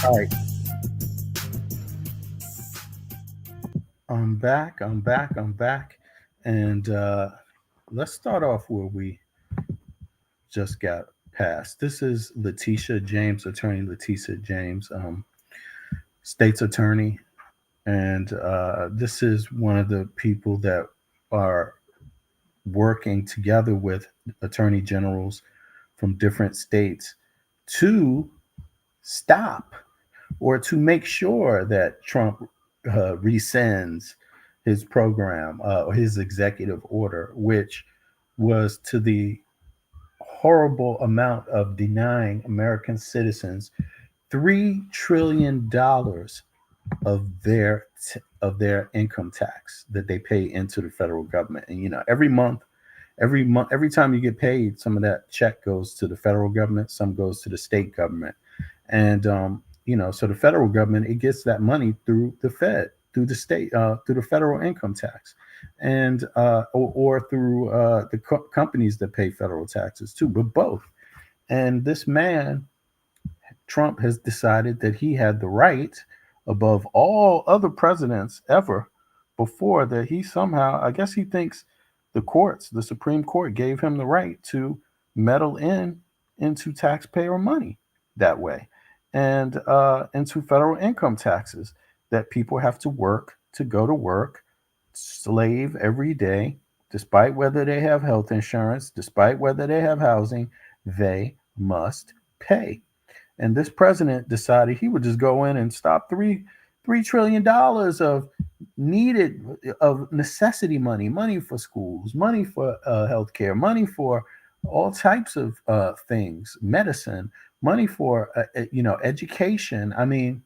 All right, I'm back. I'm back. I'm back. And let's start off where we just got past. This is Letitia James, attorney Letitia James, state's attorney. And this is one of the people that are working together with attorney generals from different states to stop or to make sure that Trump rescinds his program or his executive order, which was to the horrible amount of denying American citizens $3 trillion of their income tax that they pay into the federal government. And every time you get paid, some of that check goes to the federal government, some goes to the state government. And so the federal government, it gets that money through the Fed, through the state, through the federal income tax, and or through the companies that pay federal taxes too, but both. And this man, Trump, has decided that he had the right above all other presidents ever before, that he somehow, I guess he thinks the Supreme Court gave him the right to meddle into taxpayer money that way, and into federal income taxes that people have to work to go to work, slave every day, despite whether they have health insurance, despite whether they have housing, they must pay. And this president decided he would just go in and stop $3 trillion of needed of necessity money, money for schools, money for healthcare, money for all types of things, medicine, money for education. I mean,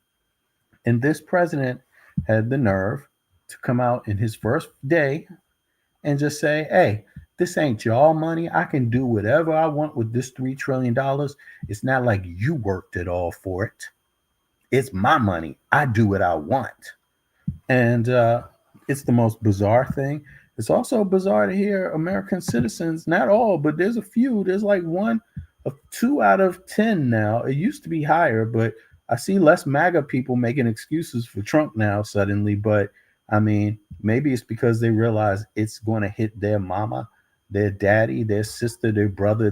and this president had the nerve to come out in his first day and just say, "Hey, this ain't y'all money. I can do whatever I want with this $3 trillion. It's not like you worked it all for it. It's my money. I do what I want." And it's the most bizarre thing. It's also bizarre to hear American citizens, not all, but there's a few. There's like one of 2 out of 10 now. It used to be higher, but I see less MAGA people making excuses for Trump now suddenly. But I mean, maybe it's because they realize it's going to hit their mama, their daddy, their sister, their brother,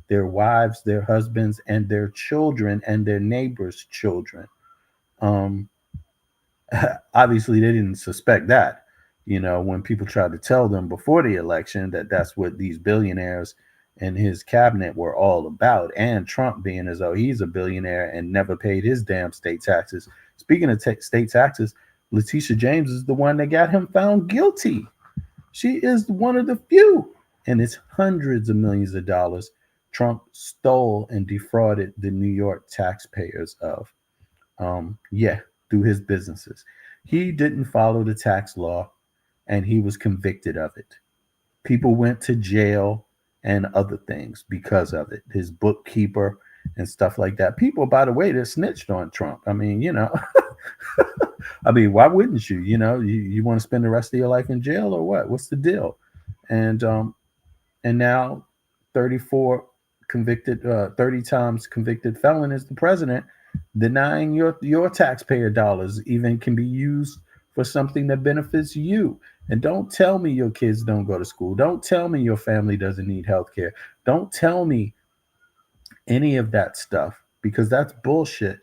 their wives, their husbands, and their children, and their neighbors' children. Um, Obviously they didn't suspect that, when people tried to tell them before the election that that's what these billionaires and his cabinet were all about, and Trump being as though he's a billionaire and never paid his damn state taxes. Speaking of state taxes, Letitia James is the one that got him found guilty. She is one of the few, and it's hundreds of millions of dollars Trump stole and defrauded the New York taxpayers of. Yeah, through his businesses. He didn't follow the tax law, and he was convicted of it. People went to jail and other things because of it. His bookkeeper and stuff like that. People, by the way, that snitched on Trump. I mean, I mean, why wouldn't you? You want to spend the rest of your life in jail or what? What's the deal? And and now 34 convicted 30 times convicted felon is the president, denying your taxpayer dollars even can be used for something that benefits you. And don't tell me your kids don't go to school. Don't tell me your family doesn't need health care. Don't tell me any of that stuff, because that's bullshit.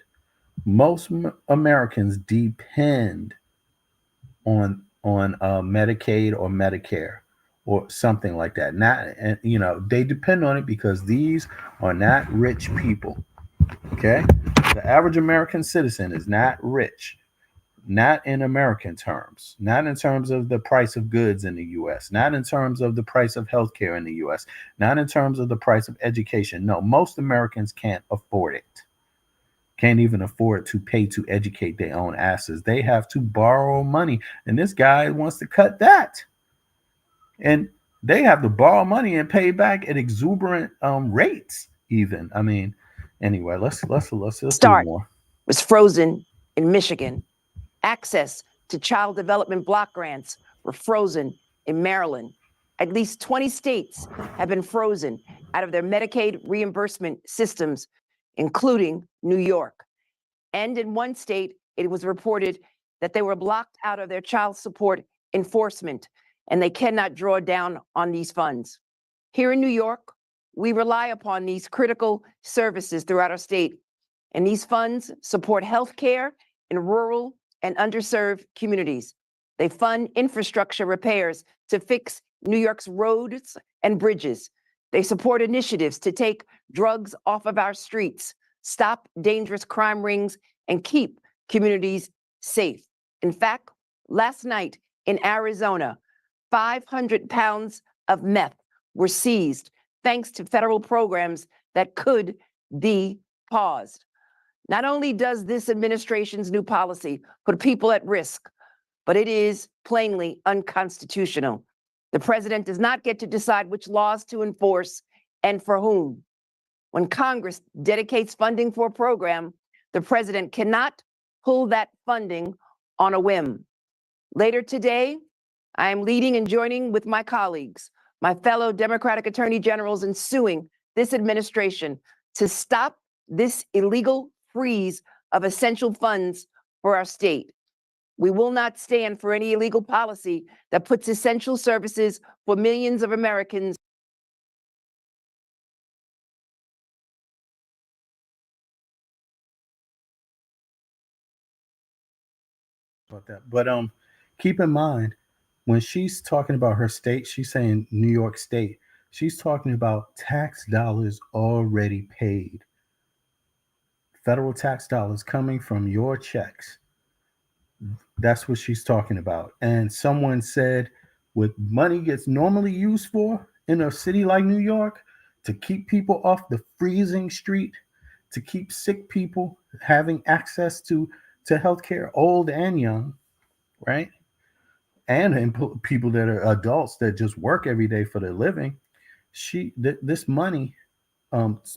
Most Americans depend on Medicaid or Medicare or something like that. Not, and they depend on it because these are not rich people. Okay, the average American citizen is not rich, not in American terms, not in terms of the price of goods in the U.S., not in terms of the price of healthcare in the U.S., not in terms of the price of education. No, most Americans can't afford it. Can't even afford to pay to educate their own asses. They have to borrow money. And this guy wants to cut that. And they have to borrow money and pay back at exuberant rates, even. I mean, anyway, let's do Start more. was frozen in Michigan. Access to child development block grants were frozen in Maryland. At least 20 states have been frozen out of their Medicaid reimbursement systems, including New York. And in one state, it was reported that they were blocked out of their child support enforcement and they cannot draw down on these funds. Here in New York, we rely upon these critical services throughout our state, and these funds support healthcare in rural and underserved communities. They fund infrastructure repairs to fix New York's roads and bridges. They support initiatives to take drugs off of our streets, stop dangerous crime rings, and keep communities safe. In fact, last night in Arizona, 500 pounds of meth were seized thanks to federal programs that could be paused. Not only does this administration's new policy put people at risk, but it is plainly unconstitutional. The president does not get to decide which laws to enforce and for whom. When Congress dedicates funding for a program, the president cannot pull that funding on a whim. Later today, I am leading and joining with my colleagues, my fellow Democratic attorney generals, in suing this administration to stop this illegal freeze of essential funds for our state. We will not stand for any illegal policy that puts essential services for millions of Americans about that. But keep in mind, when she's talking about her state, she's saying New York State. She's talking about tax dollars already paid. Federal tax dollars coming from your checks. That's what she's talking about. And someone said what money gets normally used for in a city like New York, to keep people off the freezing street, to keep sick people having access to healthcare, old and young, right? And people that are adults that just work every day for their living. This money,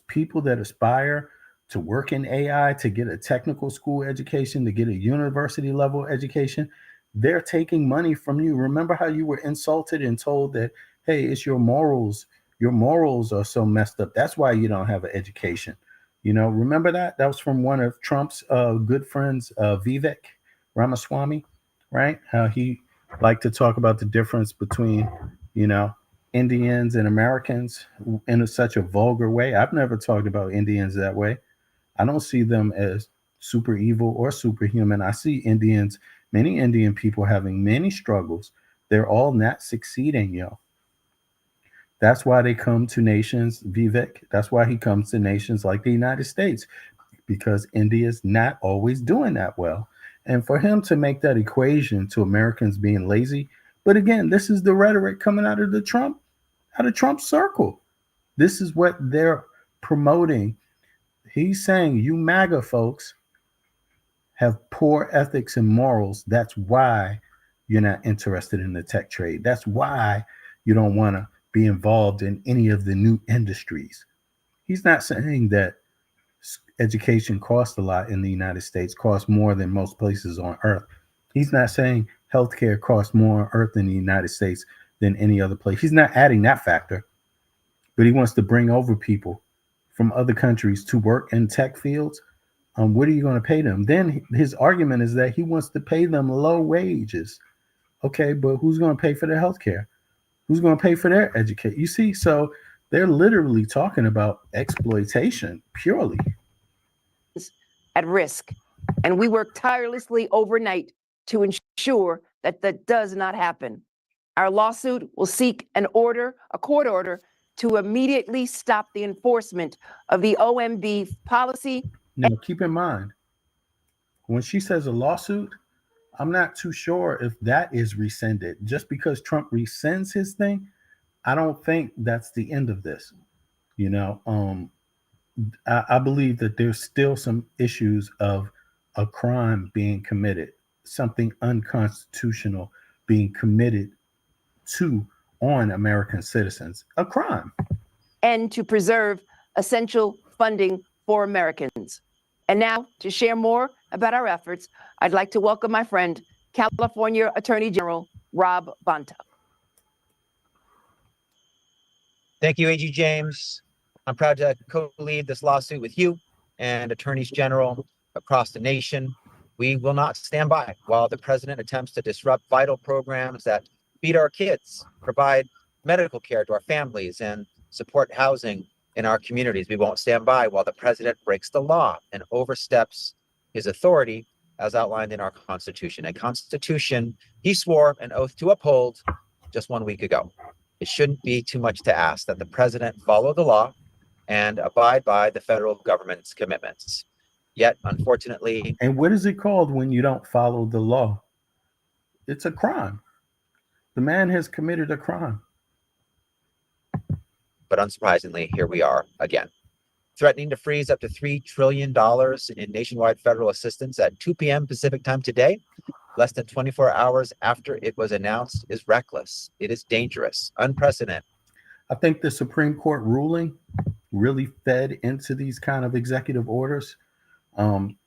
people that aspire to work in AI, to get a technical school education, to get a university level education, they're taking money from you. Remember how you were insulted and told that, hey, it's your morals. Your morals are so messed up. That's why you don't have an education. Remember that? That was from one of Trump's good friends, Vivek Ramaswamy, right? How he liked to talk about the difference between, Indians and Americans in such a vulgar way. I've never talked about Indians that way. I don't see them as super evil or superhuman. I see many Indian people having many struggles. They're all not succeeding, That's why they come to nations, Vivek. That's why he comes to nations like the United States, because India's not always doing that well. And for him to make that equation to Americans being lazy, but again, this is the rhetoric coming out of Trump's circle. This is what they're promoting. He's saying, you MAGA folks have poor ethics and morals. That's why you're not interested in the tech trade. That's why you don't want to be involved in any of the new industries. He's not saying that education costs a lot in the United States, costs more than most places on earth. He's not saying healthcare costs more on earth in the United States than any other place. He's not adding that factor, but he wants to bring over people from other countries to work in tech fields. What are you going to pay them? Then his argument is that he wants to pay them low wages. Okay, but who's going to pay for their healthcare? Who's going to pay for their education? You see, so they're literally talking about exploitation purely. at risk. And we work tirelessly overnight to ensure that that does not happen. Our lawsuit will seek a court order to immediately stop the enforcement of the OMB policy. Now, keep in mind, when she says a lawsuit, I'm not too sure if that is rescinded. Just because Trump rescinds his thing, I don't think that's the end of this. I believe that there's still some issues of a crime being committed, something unconstitutional being committed on American citizens, a crime. And to preserve essential funding for Americans. And now, to share more about our efforts, I'd like to welcome my friend, California Attorney General Rob Bonta. Thank you, AG James. I'm proud to co-lead this lawsuit with you and attorneys general across the nation. We will not stand by while the president attempts to disrupt vital programs that feed our kids, provide medical care to our families, and support housing in our communities. We won't stand by while the president breaks the law and oversteps his authority as outlined in our Constitution, a Constitution he swore an oath to uphold just 1 week ago. It shouldn't be too much to ask that the president follow the law and abide by the federal government's commitments. Yet, unfortunately, And what is it called when you don't follow the law? It's a crime. The man has committed a crime. but unsurprisingly, here we are again, threatening to freeze up to $3 trillion in nationwide federal assistance at 2 p.m. Pacific time today, less than 24 hours after it was announced, is reckless. It is dangerous, unprecedented. I think the Supreme Court ruling really fed into these kind of executive orders.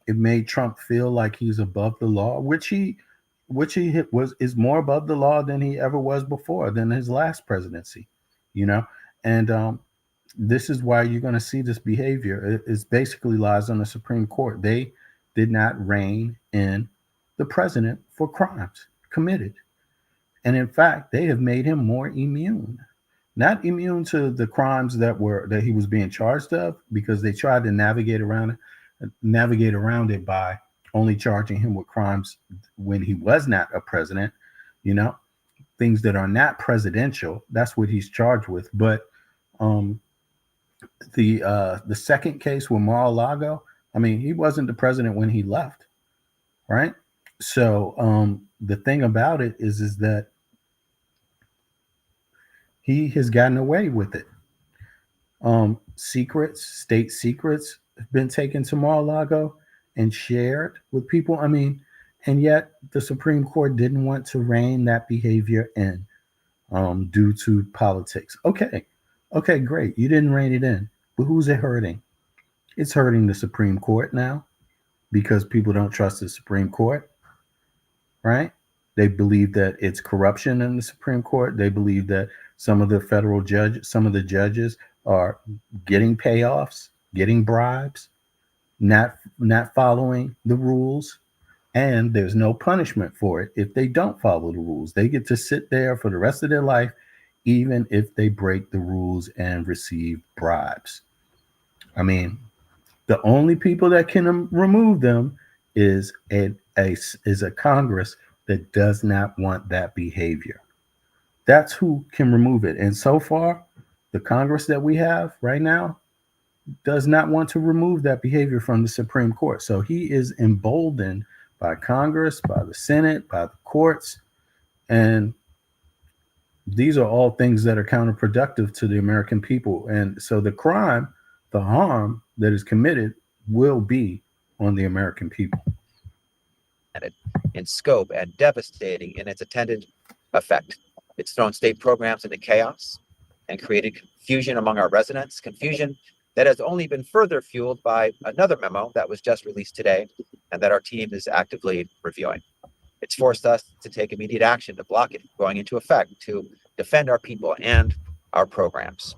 It made Trump feel like he's above the law, which he is more above the law than he ever was before, than his last presidency, you know. And this is why you're going to see this behavior. It basically lies on the Supreme Court. They did not rein in the president for crimes committed, and in fact, they have made him more immune. Not immune to the crimes that he was being charged of, because they tried to navigate around it by only charging him with crimes when he was not a president, you know, things that are not presidential. That's what he's charged with. But the second case with Mar-a-Lago, I mean, he wasn't the president when he left, right? So the thing about it is that he has gotten away with it. State secrets have been taken to Mar-a-Lago and shared with people. I mean, and yet the Supreme Court didn't want to rein that behavior in due to politics. Okay, great. You didn't rein it in, but who's it hurting? It's hurting the Supreme Court now because people don't trust the Supreme Court, right? They believe that it's corruption in the Supreme Court. They believe that some of the judges are getting payoffs, getting bribes, not following the rules, and there's no punishment for it if they don't follow the rules. They get to sit there for the rest of their life, even if they break the rules and receive bribes. I mean, the only people that can remove them is a Congress that does not want that behavior. That's who can remove it. And so far, the Congress that we have right now does not want to remove that behavior from the Supreme Court. So he is emboldened by Congress, by the Senate, by the courts. And these are all things that are counterproductive to the American people. And so the harm that is committed will be on the American people. In scope and devastating in its attendant effect. It's thrown state programs into chaos and created confusion among our residents, confusion that has only been further fueled by another memo that was just released today and that our team is actively reviewing. It's forced us to take immediate action to block it going into effect, to defend our people and our programs.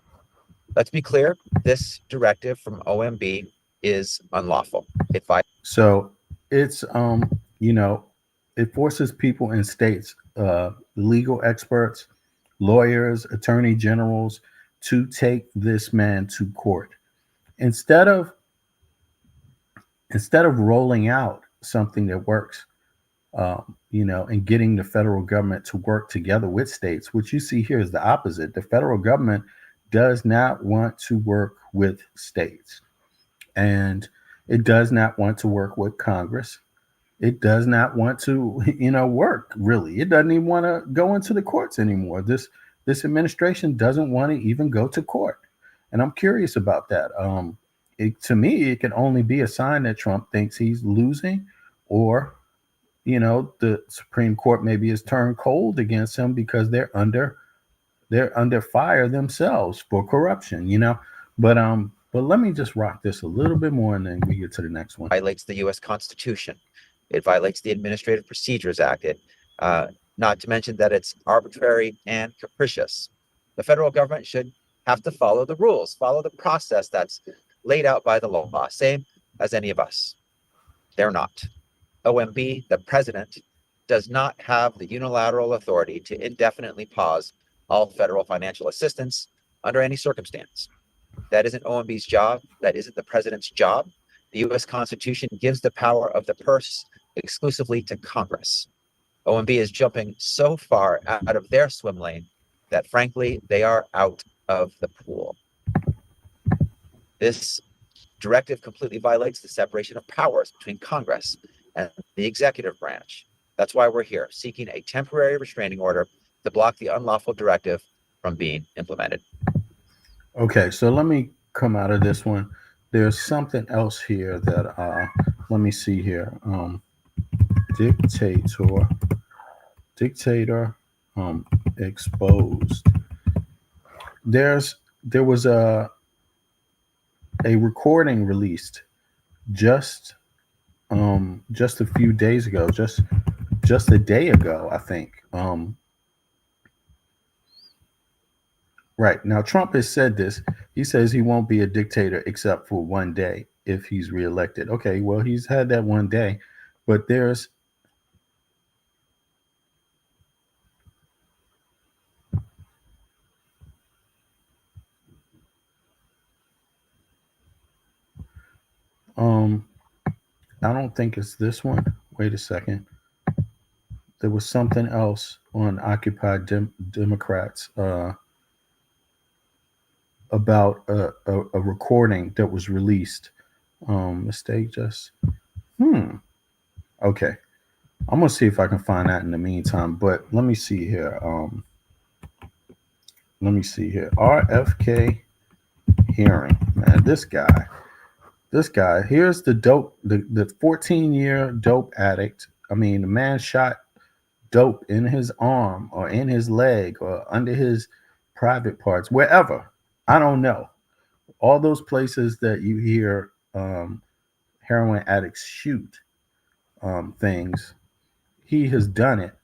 Let's be clear, this directive from OMB is unlawful. So it's it forces people in states, legal experts, lawyers, attorney generals, to take this man to court. Instead of rolling out something that works, and getting the federal government to work together with states, what you see here is the opposite. The federal government does not want to work with states, and it does not want to work with Congress. It does not want to, work, really. It doesn't even want to go into the courts anymore. This administration doesn't want to even go to court. And I'm curious about that. To me, it can only be a sign that Trump thinks he's losing, or, the Supreme Court maybe has turned cold against him because they're under fire themselves for corruption, But let me just rock this a little bit more and then we get to the next one. Violates the U.S. Constitution. It violates the Administrative Procedures Act. Not to mention that it's arbitrary and capricious. The federal government should have to follow the rules, follow the process that's laid out by the law, same as any of us. they're not. OMB, the president, does not have the unilateral authority to indefinitely pause all federal financial assistance under any circumstance. That isn't OMB's job. That isn't the president's job. The U.S. Constitution gives the power of the purse exclusively to Congress. OMB is jumping so far out of their swim lane that, frankly, they are out of the pool. This directive completely violates the separation of powers between Congress and the executive branch. That's why we're here, seeking a temporary restraining order to block the unlawful directive from being implemented. Okay, so let me come out of this one. There's something else here that let me see here. Dictator exposed. There was a recording released just a few days ago, just a day ago, I think. Right. Now, Trump has said this. He says he won't be a dictator except for one day if he's reelected. Okay, well, he's had that one day, but there's I don't think it's this one. Wait a second. There was something else on Occupy Democrats about a recording that was released. Mistake just. Okay. I'm gonna see if I can find that in the meantime. But let me see here. RFK hearing. Man, this guy. Here's the dope. The 14-year dope addict. I mean, the man shot dope in his arm or in his leg or under his private parts, wherever. I don't know. All those places that you hear heroin addicts shoot things, he has done it,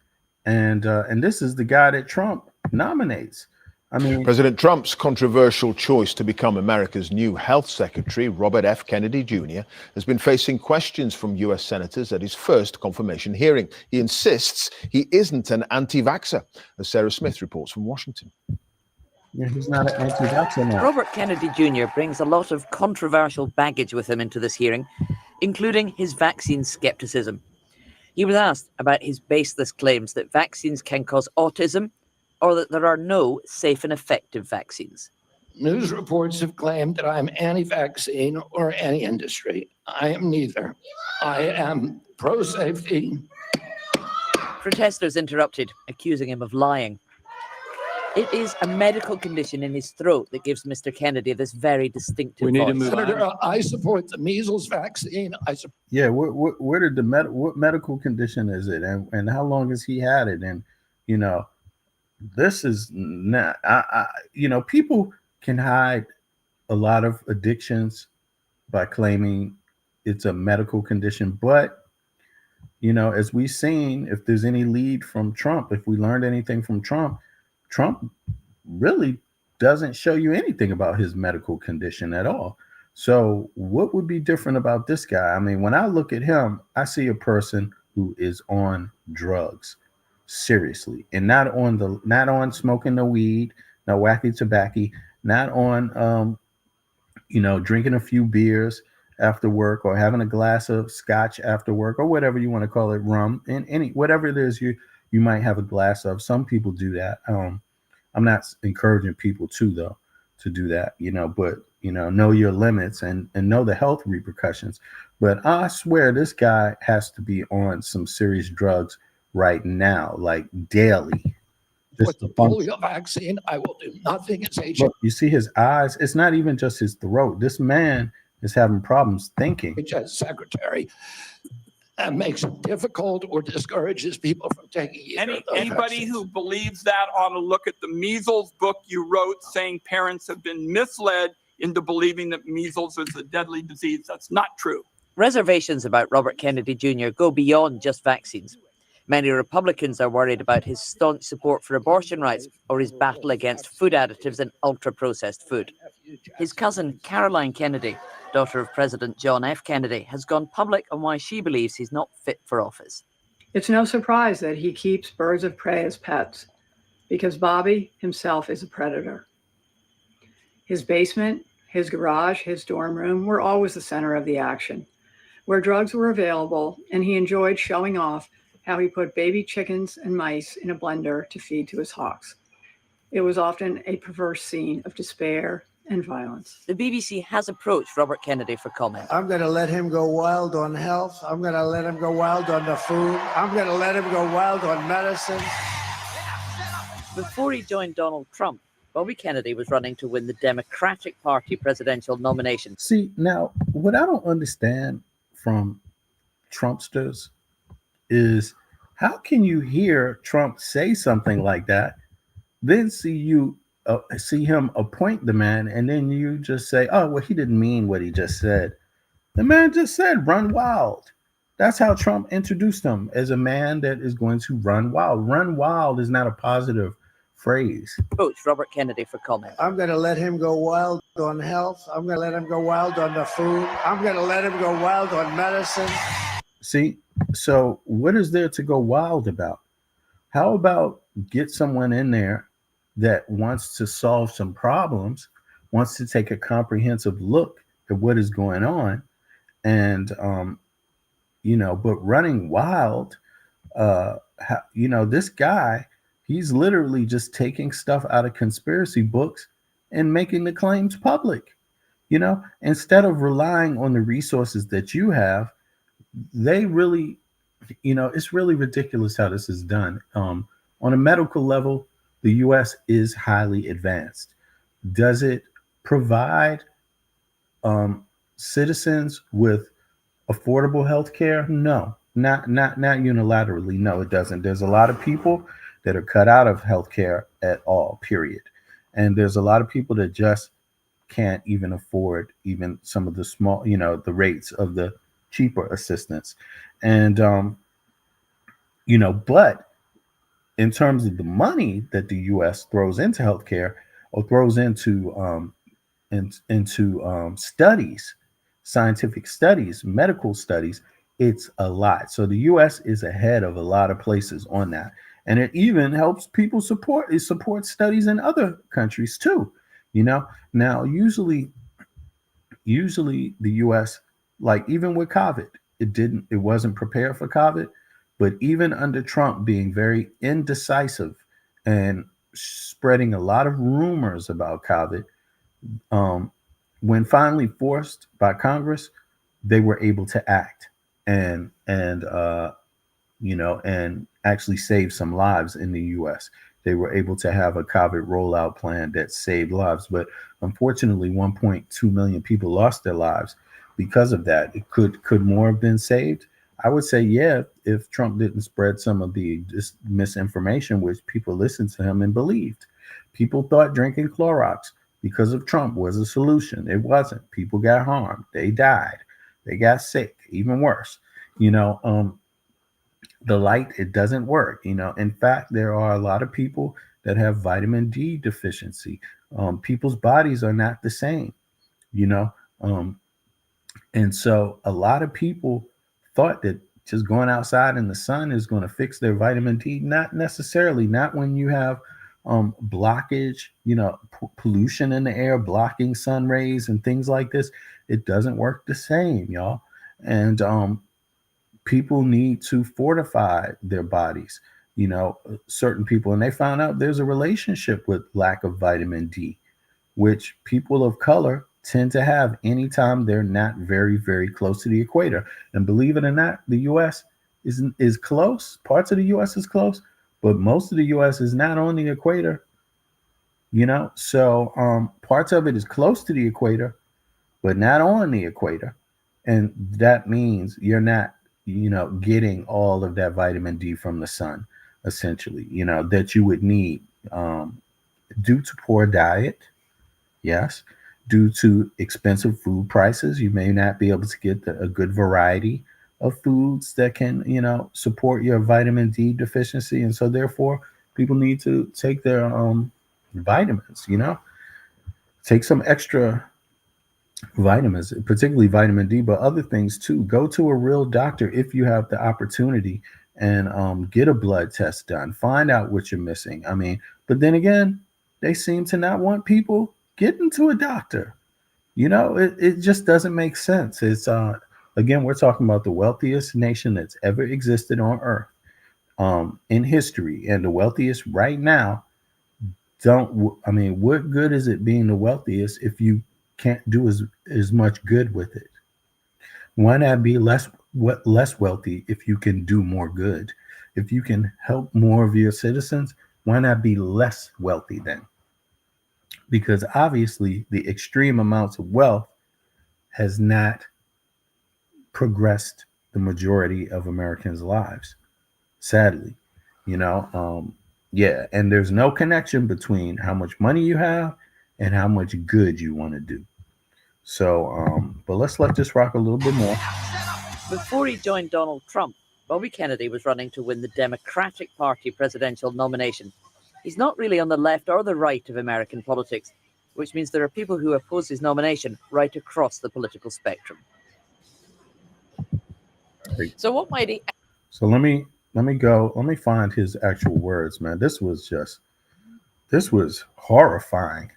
and this is the guy that Trump nominates. I mean, President Trump's controversial choice to become America's new health secretary, Robert F. Kennedy Jr., has been facing questions from U.S. senators at his first confirmation hearing. He insists he isn't an anti-vaxxer, as Sarah Smith reports from Washington. Yeah, he's not an anti-vaxxer now. Robert Kennedy Jr. brings a lot of controversial baggage with him into this hearing, including his vaccine skepticism. He was asked about his baseless claims that vaccines can cause autism or that there are no safe and effective vaccines. News reports have claimed that I'm anti-vaccine or anti-industry. I am neither. I am pro-safety. Protesters interrupted, accusing him of lying. It is a medical condition in his throat that gives Mr. Kennedy this very distinctive We need to voice. move Senator, I support the measles vaccine. Yeah, where did what medical condition is it, and how long has he had it? And this is not. People can hide a lot of addictions by claiming it's a medical condition, but as we've seen, if there's any lead from Trump, if we learned anything from Trump really doesn't show you anything about his medical condition at all. So what would be different about this guy? I mean, when I look at him, I see a person who is on drugs, seriously, and not on smoking the weed, no wacky tobacco, not on drinking a few beers after work or having a glass of scotch after work or whatever you want to call it, rum, and whatever it is you might have a glass of. Some people do that. I'm not encouraging people to do that, but know your limits and know the health repercussions. But I swear this guy has to be on some serious drugs right now, like daily. With the polio vaccine, I will do nothing. It's Look, you see his eyes. It's not even just his throat. This man is having problems thinking. Secretary. And makes it difficult or discourages people from taking anybody who believes that ought to look at the measles book you wrote saying parents have been misled into believing that measles is a deadly disease. That's not true. Reservations about Robert Kennedy Jr. go beyond just vaccines. Many Republicans are worried about his staunch support for abortion rights or his battle against food additives in ultra-processed food. His cousin, Caroline Kennedy, daughter of President John F. Kennedy, has gone public on why she believes he's not fit for office. It's no surprise that he keeps birds of prey as pets, because Bobby himself is a predator. His basement, his garage, his dorm room were always the center of the action, where drugs were available, and he enjoyed showing off how he put baby chickens and mice in a blender to feed to his hawks. It was often a perverse scene of despair and violence. The BBC has approached Robert Kennedy for comment. I'm going to let him go wild on health. I'm going to let him go wild on the food. I'm going to let him go wild on medicine. Before he joined Donald Trump, Bobby Kennedy was running to win the Democratic Party presidential nomination. See, now, what I don't understand from Trumpsters is how can you hear Trump say something like that, then see him appoint the man, and then you just say, oh, well, he didn't mean what he just said. The man just said, run wild. That's how Trump introduced him, as a man that is going to run wild. Run wild is not a positive phrase. Approached Robert Kennedy for comment. I'm going to let him go wild on health. I'm going to let him go wild on the food. I'm going to let him go wild on medicine. See, so what is there to go wild about? How about get someone in there that wants to solve some problems, wants to take a comprehensive look at what is going on, and but running wild, this guy, he's literally just taking stuff out of conspiracy books and making the claims public. Instead of relying on the resources that you have, they really, it's really ridiculous how this is done. On a medical level, the U.S. is highly advanced. Does it provide citizens with affordable health care? No, not unilaterally. No, it doesn't. There's a lot of people that are cut out of health care at all, period. And there's a lot of people that just can't even afford even some of the small, the rates of the cheaper assistance. And, but in terms of the money that the U.S. throws into healthcare or throws into studies, scientific studies, medical studies, it's a lot. So the U.S. is ahead of a lot of places on that. And it even helps people support studies in other countries too. Now usually the U.S., like even with COVID, it wasn't prepared for COVID. But even under Trump being very indecisive and spreading a lot of rumors about COVID, when finally forced by Congress, they were able to act and actually save some lives in the U.S. They were able to have a COVID rollout plan that saved lives. But unfortunately, 1.2 million people lost their lives because of that. It could more have been saved? I would say, yeah, if Trump didn't spread some of the misinformation, which people listened to him and believed. People thought drinking Clorox because of Trump was a solution. It wasn't. People got harmed. They died. They got sick, even worse. The light, it doesn't work. In fact, there are a lot of people that have vitamin D deficiency. People's bodies are not the same, and so a lot of people thought that just going outside in the sun is going to fix their vitamin D. Not necessarily. Not when you have blockage, pollution in the air, blocking sun rays and things like this. It doesn't work the same, y'all. And people need to fortify their bodies, certain people. And they found out there's a relationship with lack of vitamin D, which people of color tend to have anytime they're not very, very close to the equator. And believe it or not, the U.S. is close. Parts of the U.S. is close, but most of the U.S. is not on the equator. So parts of it is close to the equator, but not on the equator. And that means you're not, getting all of that vitamin D from the sun, essentially, that you would need due to poor diet. Yes. Due to expensive food prices, you may not be able to get a good variety of foods that can, support your vitamin D deficiency. And so therefore people need to take their vitamins, take some extra vitamins, particularly vitamin D, but other things too. Go to a real doctor if you have the opportunity, and get a blood test done. Find out what you're missing. I mean, but then again, they seem to not want people getting to a doctor. It just doesn't make sense. It's again, we're talking about the wealthiest nation that's ever existed on Earth in history, and the wealthiest right now. I mean, what good is it being the wealthiest if you can't do as much good with it? Why not be less wealthy if you can do more good? If you can help more of your citizens, why not be less wealthy then? Because obviously the extreme amounts of wealth has not progressed the majority of Americans' lives, sadly. Yeah, and there's no connection between how much money you have and how much good you want to do. So, but let's let this rock a little bit more. Before he joined Donald Trump, Bobby Kennedy was running to win the Democratic Party presidential nomination. He's not really on the left or the right of American politics, which means there are people who oppose his nomination right across the political spectrum. Great. So what might he... So let me find his actual words, man. This was horrifying.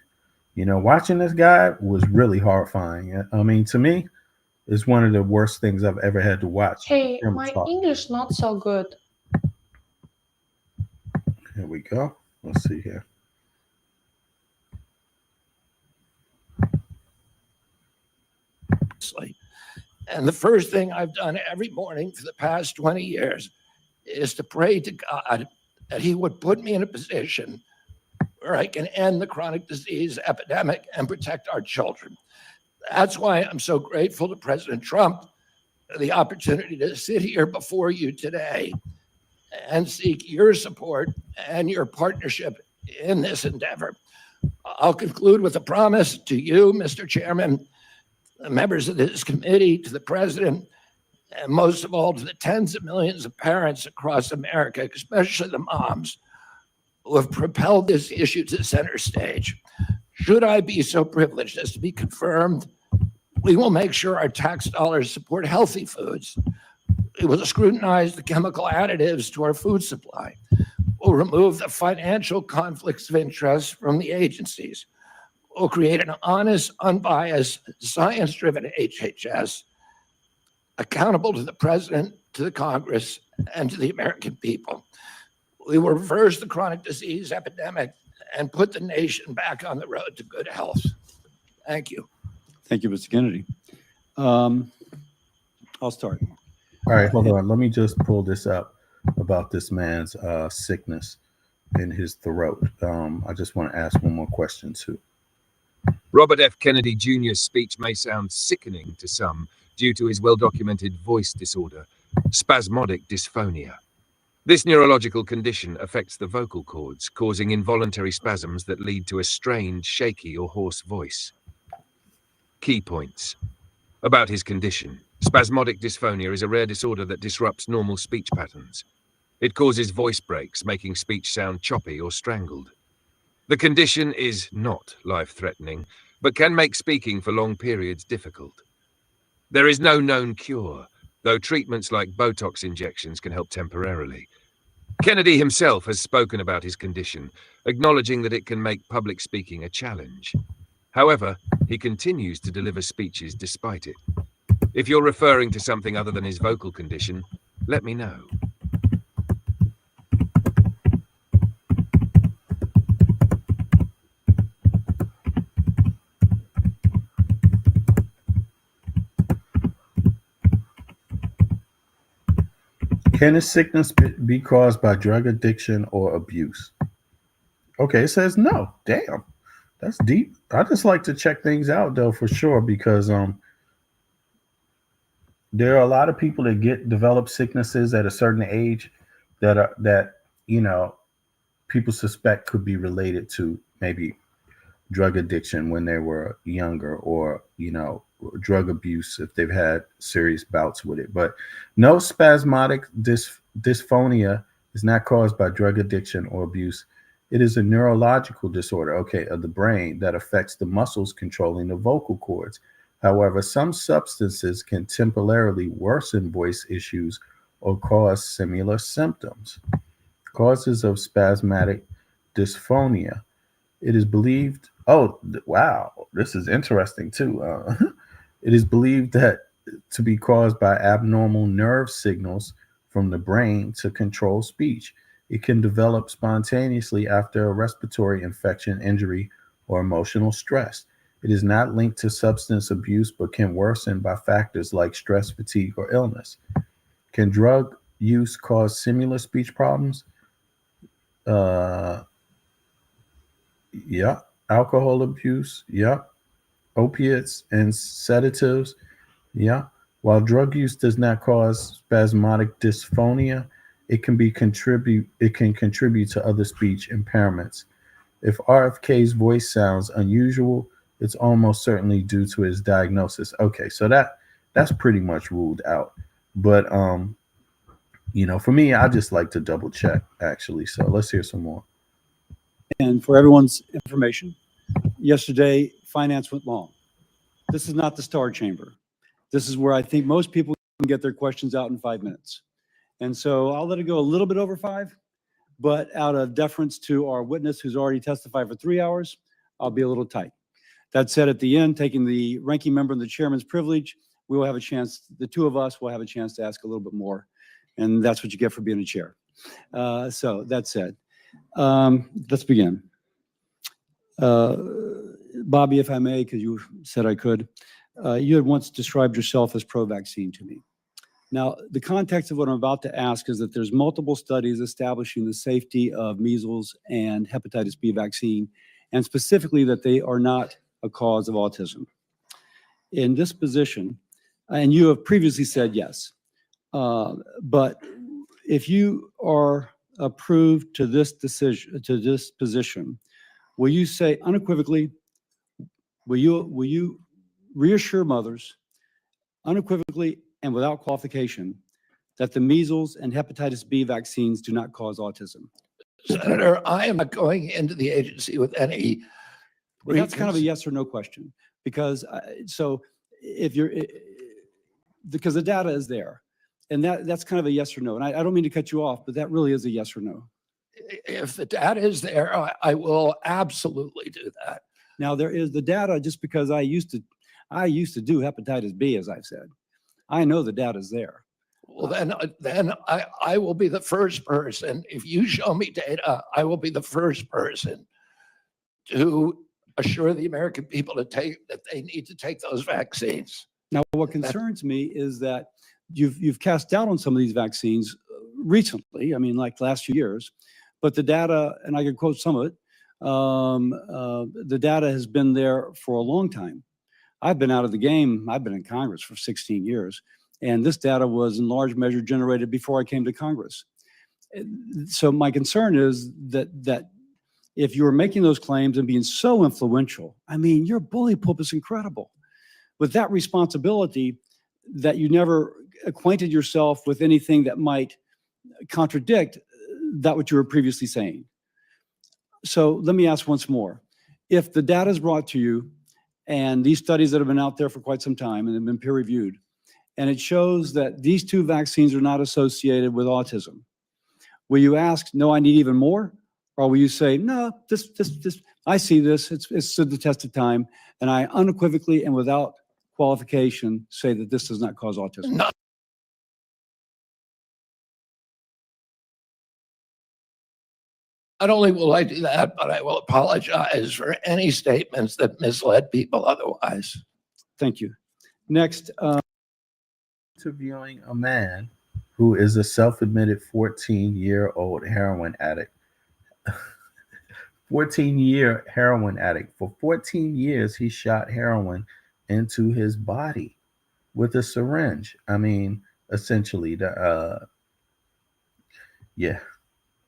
Watching this guy was really horrifying. I mean, to me, it's one of the worst things I've ever had to watch. Hey, my English not so good. Here we go. Let's see here. And the first thing I've done every morning for the past 20 years is to pray to God that he would put me in a position where I can end the chronic disease epidemic and protect our children. That's why I'm so grateful to President Trump for the opportunity to sit here before you today and seek your support and your partnership in this endeavor. I'll conclude with a promise to you, Mr. Chairman, the members of this committee, to the president, and most of all to the tens of millions of parents across America, especially the moms, who have propelled this issue to center stage. Should I be so privileged as to be confirmed, we will make sure our tax dollars support healthy foods. We will scrutinize the chemical additives to our food supply. We'll remove the financial conflicts of interest from the agencies. We'll create an honest, unbiased, science-driven HHS, accountable to the president, to the Congress, and to the American people. We will reverse the chronic disease epidemic and put the nation back on the road to good health. Thank you. Thank you, Mr. Kennedy. I'll start. All right, hold on. Let me just pull this up about this man's sickness in his throat. I just want to ask one more question too. Robert F. Kennedy Jr.'s speech may sound sickening to some due to his well-documented voice disorder, spasmodic dysphonia. This neurological condition affects the vocal cords, causing involuntary spasms that lead to a strained, shaky, or hoarse voice. Key points about his condition. Spasmodic dysphonia is a rare disorder that disrupts normal speech patterns. It causes voice breaks, making speech sound choppy or strangled. The condition is not life-threatening, but can make speaking for long periods difficult. There is no known cure, though treatments like Botox injections can help temporarily. Kennedy himself has spoken about his condition, acknowledging that it can make public speaking a challenge. However, he continues to deliver speeches despite it. If you're referring to something other than his vocal condition, let me know. Can his sickness be caused by drug addiction or abuse? Okay, it says no. Damn, that's deep. I just like to check things out though for sure, because there are a lot of people that develop sicknesses at a certain age that people suspect could be related to maybe drug addiction when they were younger, or drug abuse if they've had serious bouts with it. But no, spasmodic dysphonia is not caused by drug addiction or abuse. It is a neurological disorder, of the brain that affects the muscles controlling the vocal cords. However, some substances can temporarily worsen voice issues or cause similar symptoms. Causes of spasmodic dysphonia. It is believed, wow, this is interesting too. It is believed that to be caused by abnormal nerve signals from the brain to control speech. It can develop spontaneously after a respiratory infection, injury, or emotional stress. It is not linked to substance abuse, but can worsen by factors like stress, fatigue, or illness. Can drug use cause similar speech problems? Yeah. Alcohol abuse? Yeah. Opiates and sedatives? Yeah. While drug use does not cause spasmodic dysphonia, it can contribute to other speech impairments. If RFK's voice sounds unusual, it's almost certainly due to his diagnosis. Okay, so that's pretty much ruled out. But for me, I just like to double check actually. So let's hear some more. And for everyone's information, yesterday finance went long. This is not the Star Chamber. This is where I think most people can get their questions out in 5 minutes. And so I'll let it go a little bit over 5, but out of deference to our witness who's already testified for 3 hours, I'll be a little tight. That said, at the end, taking the ranking member and the chairman's privilege, we will have a chance, the two of us will have a chance to ask a little bit more. And that's what you get for being a chair. So that said, let's begin. Bobby, if I may, because you said I could, you had once described yourself as pro-vaccine to me. Now, the context of what I'm about to ask is that there's multiple studies establishing the safety of measles and hepatitis B vaccine, and specifically that they are not a cause of autism. In this position, and you have previously said yes, but if you are approved to this position, will you say unequivocally, will you reassure mothers unequivocally and without qualification that the measles and hepatitis B vaccines do not cause autism? Senator, I am not going into the agency with any. That's kind of a yes or no question, because because the data is there, and that's kind of a yes or no. And I don't mean to cut you off, but that really is a yes or no. If the data is there, I will absolutely do that. Now there is the data, just because I used to do hepatitis B, as I've said. I know the data is there. Well, then I will be the first person. If you show me data, I will be the first person to assure the American people that they need to take those vaccines. Now, what concerns me is that you've cast doubt on some of these vaccines recently. I mean, like the last few years, but the data, and I can quote some of it, the data has been there for a long time. I've been out of the game. I've been in Congress for 16 years, and this data was in large measure generated before I came to Congress. So my concern is that if you're making those claims and being so influential, I mean, your bully pulpit is incredible. With that responsibility, that you never acquainted yourself with anything that might contradict that what you were previously saying. So let me ask once more. If the data is brought to you, and these studies that have been out there for quite some time and have been peer reviewed, and it shows that these two vaccines are not associated with autism, will you ask, no, I need even more? Or will you say, no, this, I see this, it's stood the test of time, and I unequivocally and without qualification say that this does not cause autism? No. Not only will I do that, but I will apologize for any statements that misled people otherwise. Thank you. Next. Interviewing a man who is a self-admitted 14-year-old heroin addict. 14-year heroin addict. For 14 years, he shot heroin into his body with a syringe. I mean, essentially, yeah.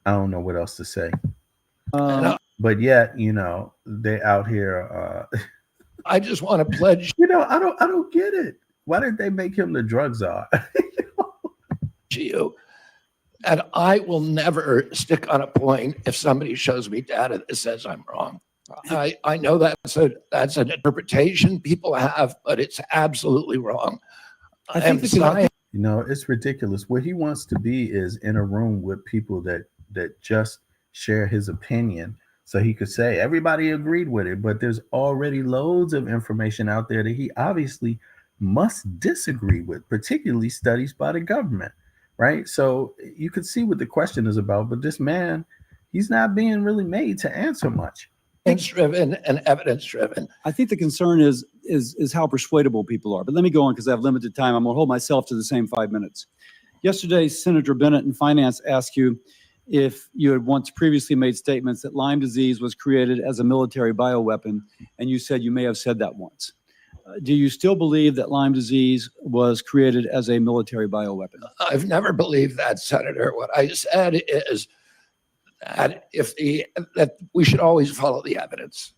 I don't know what else to say. But yet, they out here I just want to pledge You know, I don't get it. Why did they make him the drug czar? to you, and I will never stick on a point if somebody shows me data that says I'm wrong. I know that's an interpretation people have, but it's absolutely wrong. I think You know, it's ridiculous. Where he wants to be is in a room with people that just share his opinion, so he could say everybody agreed with it. But there's already loads of information out there that he obviously must disagree with, particularly studies by the government, right? So you could see what the question is about. But this man, he's not being really made to answer much. Driven and evidence driven. I think the concern is how persuadable people are. But let me go on because I have limited time. I'm going to hold myself to the same 5 minutes. Yesterday, Senator Bennett in Finance asked you if you had once previously made statements that Lyme disease was created as a military bioweapon, and you said you may have said that once. Do you still believe that Lyme disease was created as a military bioweapon? I've never believed that, Senator. What I said is that that we should always follow the evidence.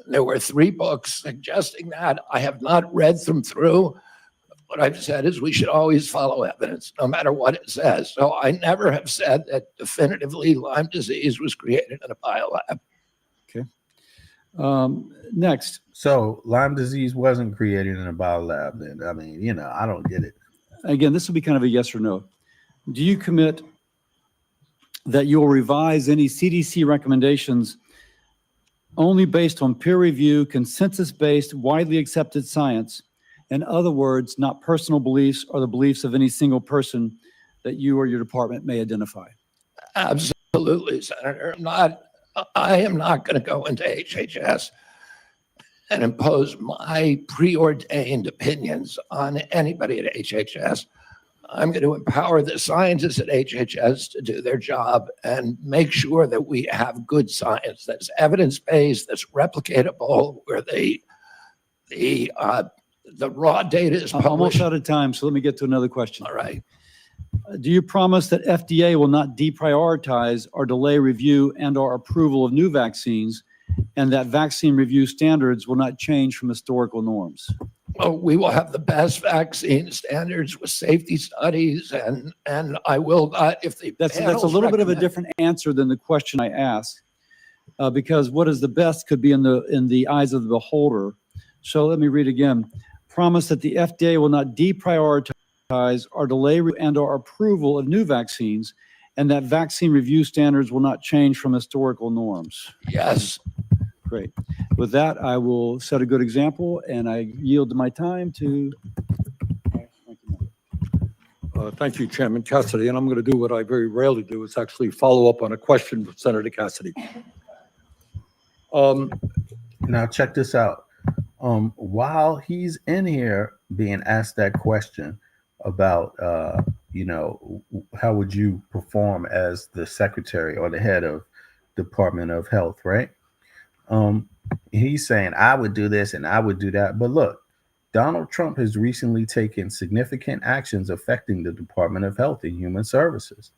There were 3 books suggesting that. I have not read them through. What I've said is we should always follow evidence, no matter what it says. So I never have said that definitively Lyme disease was created in a biolab. Okay. Next. So Lyme disease wasn't created in a biolab then. I mean, you know, I don't get it. Again, this will be kind of a yes or no. Do you commit that you'll revise any CDC recommendations only based on peer review, consensus-based, widely accepted science? In other words, not personal beliefs or the beliefs of any single person that you or your department may identify? Absolutely, Senator. I am not going to go into HHS and impose my preordained opinions on anybody at HHS. I'm going to empower the scientists at HHS to do their job and make sure that we have good science that's evidence-based, that's replicatable, where the raw data is published. I'm almost out of time, so let me get to another question. All right. Do you promise that FDA will not deprioritize or delay review and or approval of new vaccines, and that vaccine review standards will not change from historical norms? Well, we will have the best vaccine standards with safety studies, and I will not, if the That's a little bit of a different answer than the question I asked, because what is the best could be in the eyes of the beholder. So let me read again. Promise that the FDA will not deprioritize or delay and or approval of new vaccines, and that vaccine review standards will not change from historical norms. Yes. Great. With that, I will set a good example, and I yield my time to. Thank you, Chairman Cassidy. And I'm going to do what I very rarely do, is actually follow up on a question from Senator Cassidy. Now, check this out. While he's in here being asked that question about, how would you perform as the secretary or the head of Department of Health, right? He's saying, I would do this and I would do that. But look, Donald Trump has recently taken significant actions affecting the Department of Health and Human Services,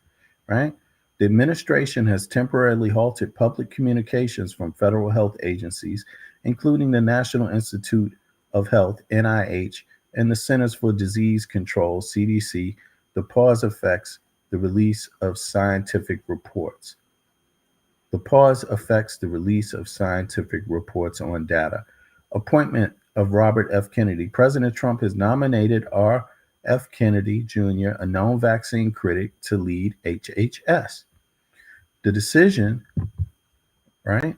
right? The administration has temporarily halted public communications from federal health agencies, including the National Institute of Health, NIH, and the Centers for Disease Control, CDC. The pause affects the release of scientific reports. The pause affects the release of scientific reports on data. Appointment of Robert F. Kennedy. President Trump has nominated R. F. Kennedy Jr., a known vaccine critic, to lead HHS. The decision, right?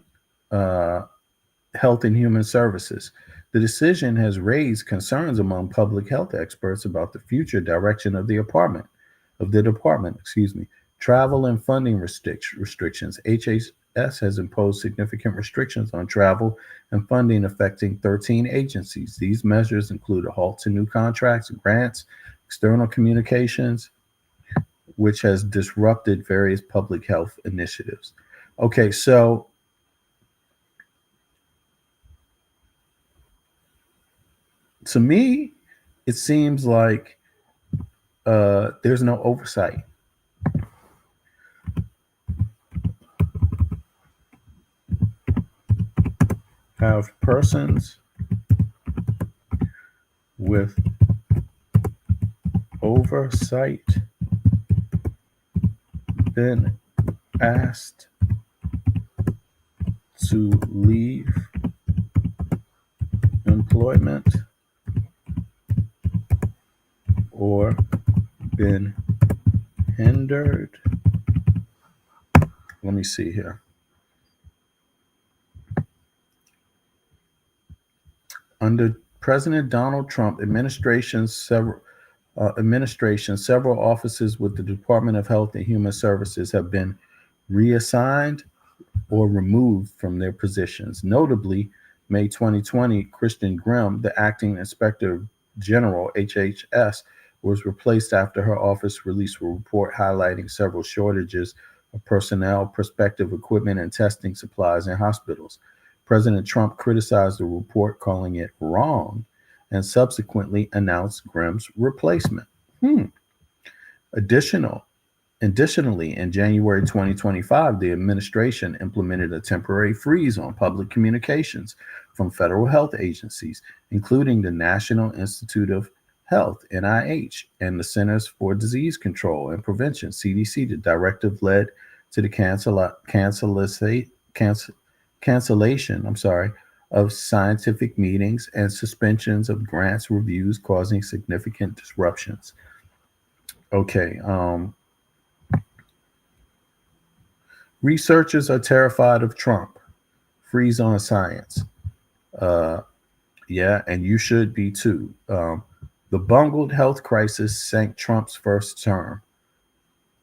Health and Human Services. The decision has raised concerns among public health experts about the future direction of the department. Travel and funding restrictions. HHS has imposed significant restrictions on travel and funding affecting 13 agencies. These measures include a halt to new contracts, grants, external communications, which has disrupted various public health initiatives. Okay, so to me, it seems like there's no oversight. Have persons with oversight been asked to leave employment or been hindered? Let me see here. Under President Donald Trump administration, several offices with the Department of Health and Human Services have been reassigned or removed from their positions. Notably, May 2020, Kristen Grimm, the acting inspector general, HHS, was replaced after her office released a report highlighting several shortages of personnel, prospective equipment, and testing supplies in hospitals. President Trump criticized the report, calling it wrong, and subsequently announced Grimm's replacement. Additionally, in January 2025, the administration implemented a temporary freeze on public communications from federal health agencies, including the National Institute of Health, NIH, and the Centers for Disease Control and Prevention, CDC. The directive led to the cancellation of scientific meetings and suspensions of grants reviews, causing significant disruptions. Okay. Researchers are terrified of Trump. Freeze on science. Yeah, and you should be too. The bungled health crisis sank Trump's first term.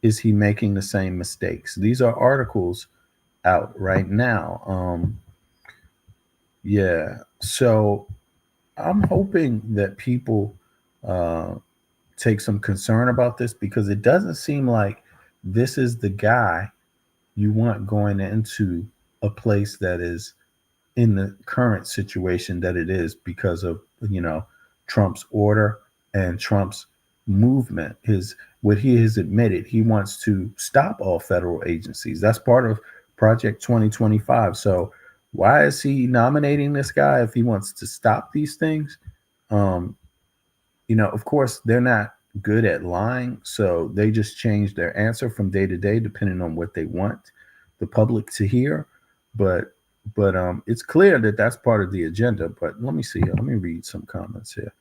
Is he making the same mistakes? These are articles out right now. Yeah, so I'm hoping that people take some concern about this, because it doesn't seem like this is the guy you want going into a place that is in the current situation that it is, because of, Trump's order and Trump's movement. What he has admitted, he wants to stop all federal agencies. That's part of Project 2025. So why is he nominating this guy if he wants to stop these things? Of course, they're not good at lying, so they just change their answer from day to day depending on what they want the public to hear. But it's clear that that's part of the agenda. But let me see. Let me read some comments here.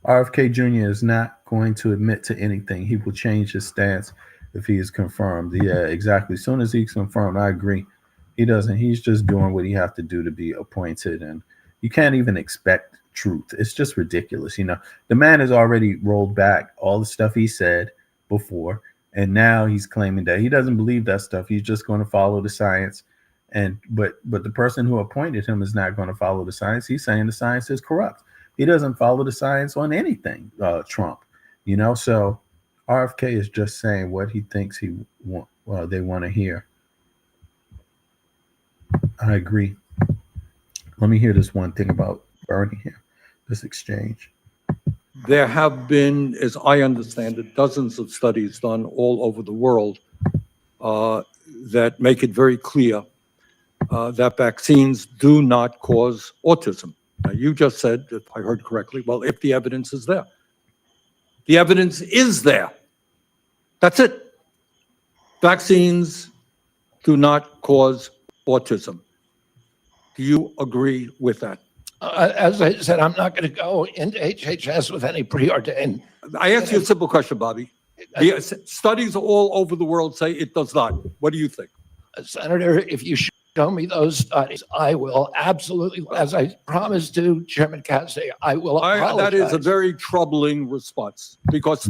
RFK Jr. is not going to admit to anything. He will change his stance if he is confirmed. Yeah, exactly. As soon as he's confirmed, I agree. He doesn't. He's just doing what he has to do to be appointed, and you can't even expect truth. It's just ridiculous. The man has already rolled back all the stuff he said before, and now he's claiming that he doesn't believe that stuff. He's just going to follow the science. But the person who appointed him is not going to follow the science. He's saying the science is corrupt. He doesn't follow the science on anything, Trump. So RFK is just saying what he thinks they want to hear. I agree. Let me hear this one thing about Bernie here, this exchange. There have been, as I understand it, dozens of studies done all over the world that make it very clear that vaccines do not cause autism. Now, you just said, if I heard correctly, well, if the evidence is there. The evidence is there. That's it. Vaccines do not cause autism. Do you agree with that? As I said, I'm not going to go into HHS with any preordained. I asked you a simple question, Bobby. The studies all over the world say it does not. What do you think? Senator, if you show me those studies, I will absolutely, as I promised to Chairman Cassidy, I will apologize. That is a very troubling response, because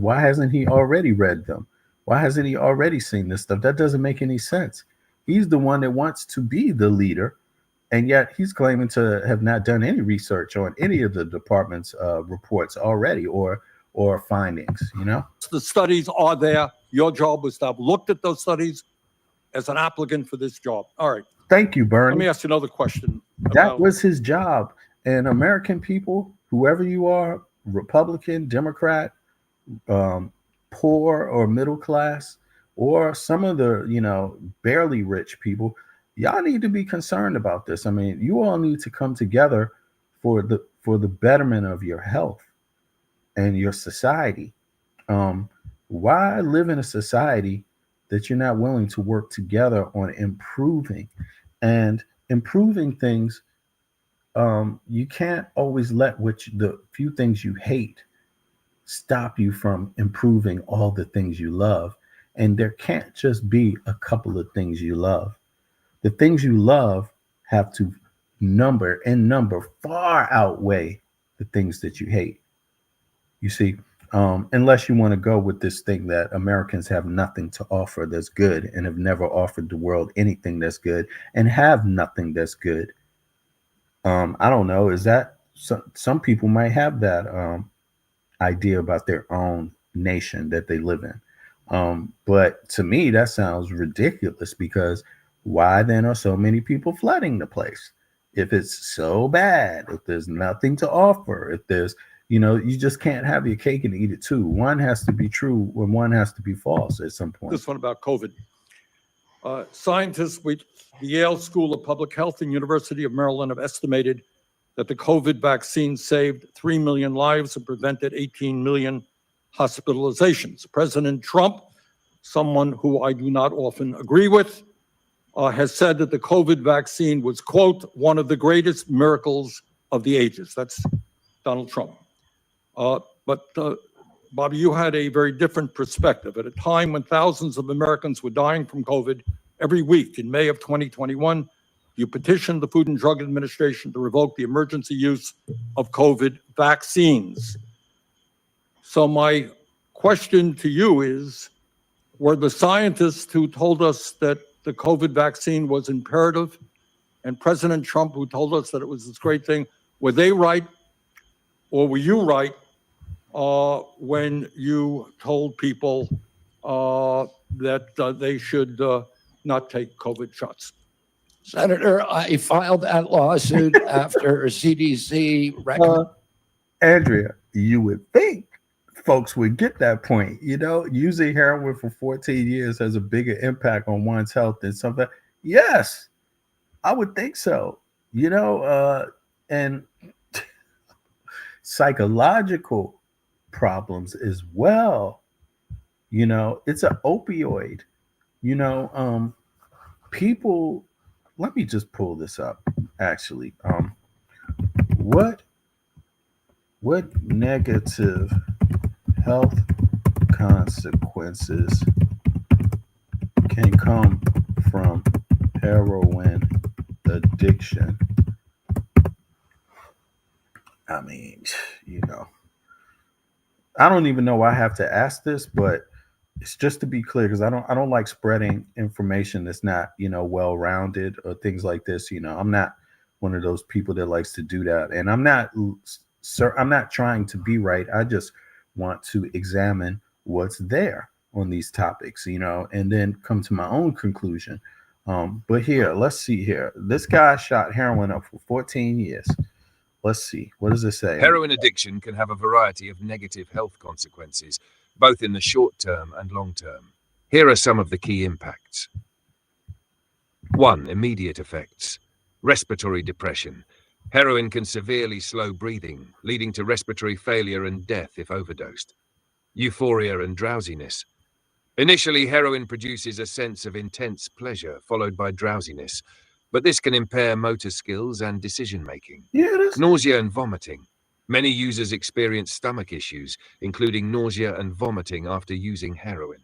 why hasn't he already read them? Why hasn't he already seen this stuff? That doesn't make any sense. He's the one that wants to be the leader, and yet he's claiming to have not done any research on any of the department's reports already or findings. The studies are there. Your job was to have looked at those studies as an applicant for this job. All right. Thank you, Bernie. Let me ask you another question. That was his job. And American people, whoever you are, Republican, Democrat, poor or middle class, or some of the, barely rich people, y'all need to be concerned about this. I mean, you all need to come together for the betterment of your health and your society. Why live in a society that you're not willing to work together on improving things? You can't always let the few things you hate stop you from improving all the things you love. And there can't just be a couple of things you love. The things you love have to number far outweigh the things that you hate. You see, unless you want to go with this thing that Americans have nothing to offer that's good and have never offered the world anything that's good and have nothing that's good. I don't know. Is that some people might have that idea about their own nation that they live in. But to me, that sounds ridiculous, because why then are so many people flooding the place? If it's so bad, if there's nothing to offer, if there's, you just can't have your cake and eat it too. One has to be true and one has to be false at some point. This one about COVID. Scientists with the Yale School of Public Health and University of Maryland have estimated that the COVID vaccine saved 3 million lives and prevented 18 million hospitalizations. President Trump, someone who I do not often agree with, has said that the COVID vaccine was, quote, one of the greatest miracles of the ages. That's Donald Trump. But Bobby, you had a very different perspective. At a time when thousands of Americans were dying from COVID every week in May of 2021, you petitioned the Food and Drug Administration to revoke the emergency use of COVID vaccines. So my question to you is, were the scientists who told us that the COVID vaccine was imperative, and President Trump who told us that it was this great thing, were they right, or were you right when you told people that they should not take COVID shots? Senator, I filed that lawsuit after CDC recommended. Andrea, you would think folks would get that point. Using heroin for 14 years has a bigger impact on one's health than something. Yes, I would think so. And psychological problems as well. It's an opioid. People. Let me just pull this up. Actually, what negative health consequences can come from heroin addiction? I mean, I don't even know why I have to ask this, but it's just to be clear, because I don't like spreading information that's not, well-rounded or things like this. I'm not one of those people that likes to do that. And I'm not trying to be right. I just want to examine what's there on these topics, and then come to my own conclusion. But here, let's see here. This guy shot heroin up for 14 years. Let's see. What does it say? Heroin addiction can have a variety of negative health consequences, both in the short term and long term. Here are some of the key impacts. 1. Immediate effects. Respiratory depression. Heroin can severely slow breathing, leading to respiratory failure and death if overdosed. Euphoria and drowsiness. Initially, heroin produces a sense of intense pleasure, followed by drowsiness, but this can impair motor skills and decision-making. Nausea and vomiting. Many users experience stomach issues, including nausea and vomiting after using heroin.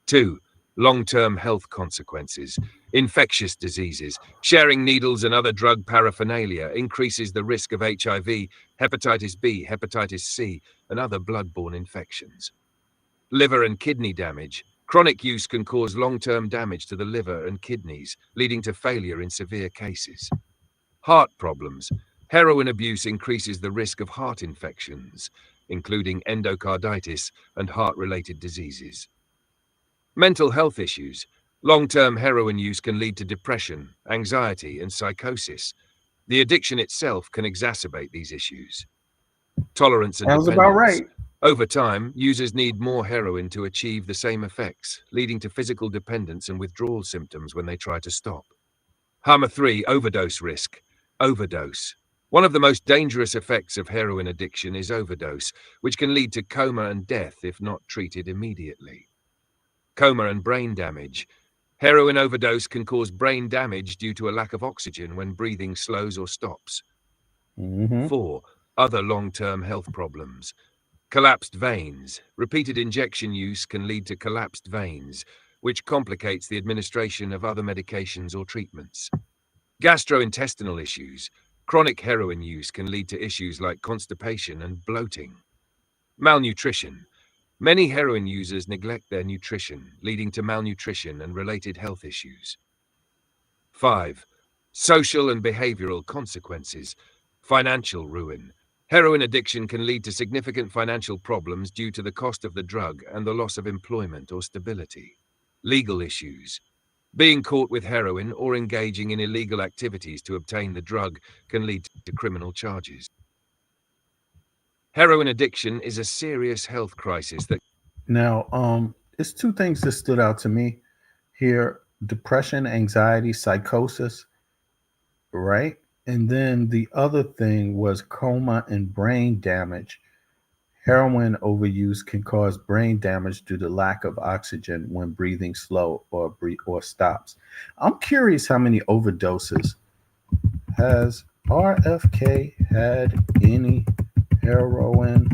2. Long-term health consequences. Infectious diseases. Sharing needles and other drug paraphernalia increases the risk of HIV, hepatitis B, hepatitis C, and other blood-borne infections. Liver and kidney damage. Chronic use can cause long-term damage to the liver and kidneys, leading to failure in severe cases. Heart problems. Heroin abuse increases the risk of heart infections, including endocarditis and heart-related diseases. Mental health issues. Long-term heroin use can lead to depression, anxiety, and psychosis. The addiction itself can exacerbate these issues. Tolerance and Sounds dependence. about right. Over time, users need more heroin to achieve the same effects, leading to physical dependence and withdrawal symptoms when they try to stop. Hammer 3, overdose risk. Overdose. One of the most dangerous effects of heroin addiction is overdose, which can lead to coma and death if not treated immediately. Coma and brain damage. Heroin overdose can cause brain damage due to a lack of oxygen when breathing slows or stops. 4. Other long-term health problems. Collapsed veins. Repeated injection use can lead to collapsed veins, which complicates the administration of other medications or treatments. Gastrointestinal issues. Chronic heroin use can lead to issues like constipation and bloating. Malnutrition. Many heroin users neglect their nutrition, leading to malnutrition and related health issues. 5. Social and behavioral consequences. Financial ruin. Heroin addiction can lead to significant financial problems due to the cost of the drug and the loss of employment or stability. Legal issues. Being caught with heroin or engaging in illegal activities to obtain the drug can lead to criminal charges. Heroin addiction is a serious health crisis that... Now, it's two things that stood out to me here: depression, anxiety, psychosis, right? And then the other thing was coma and brain damage. Heroin overuse can cause brain damage due to lack of oxygen when breathing slow or stops. I'm curious how many overdoses has RFK had any heroin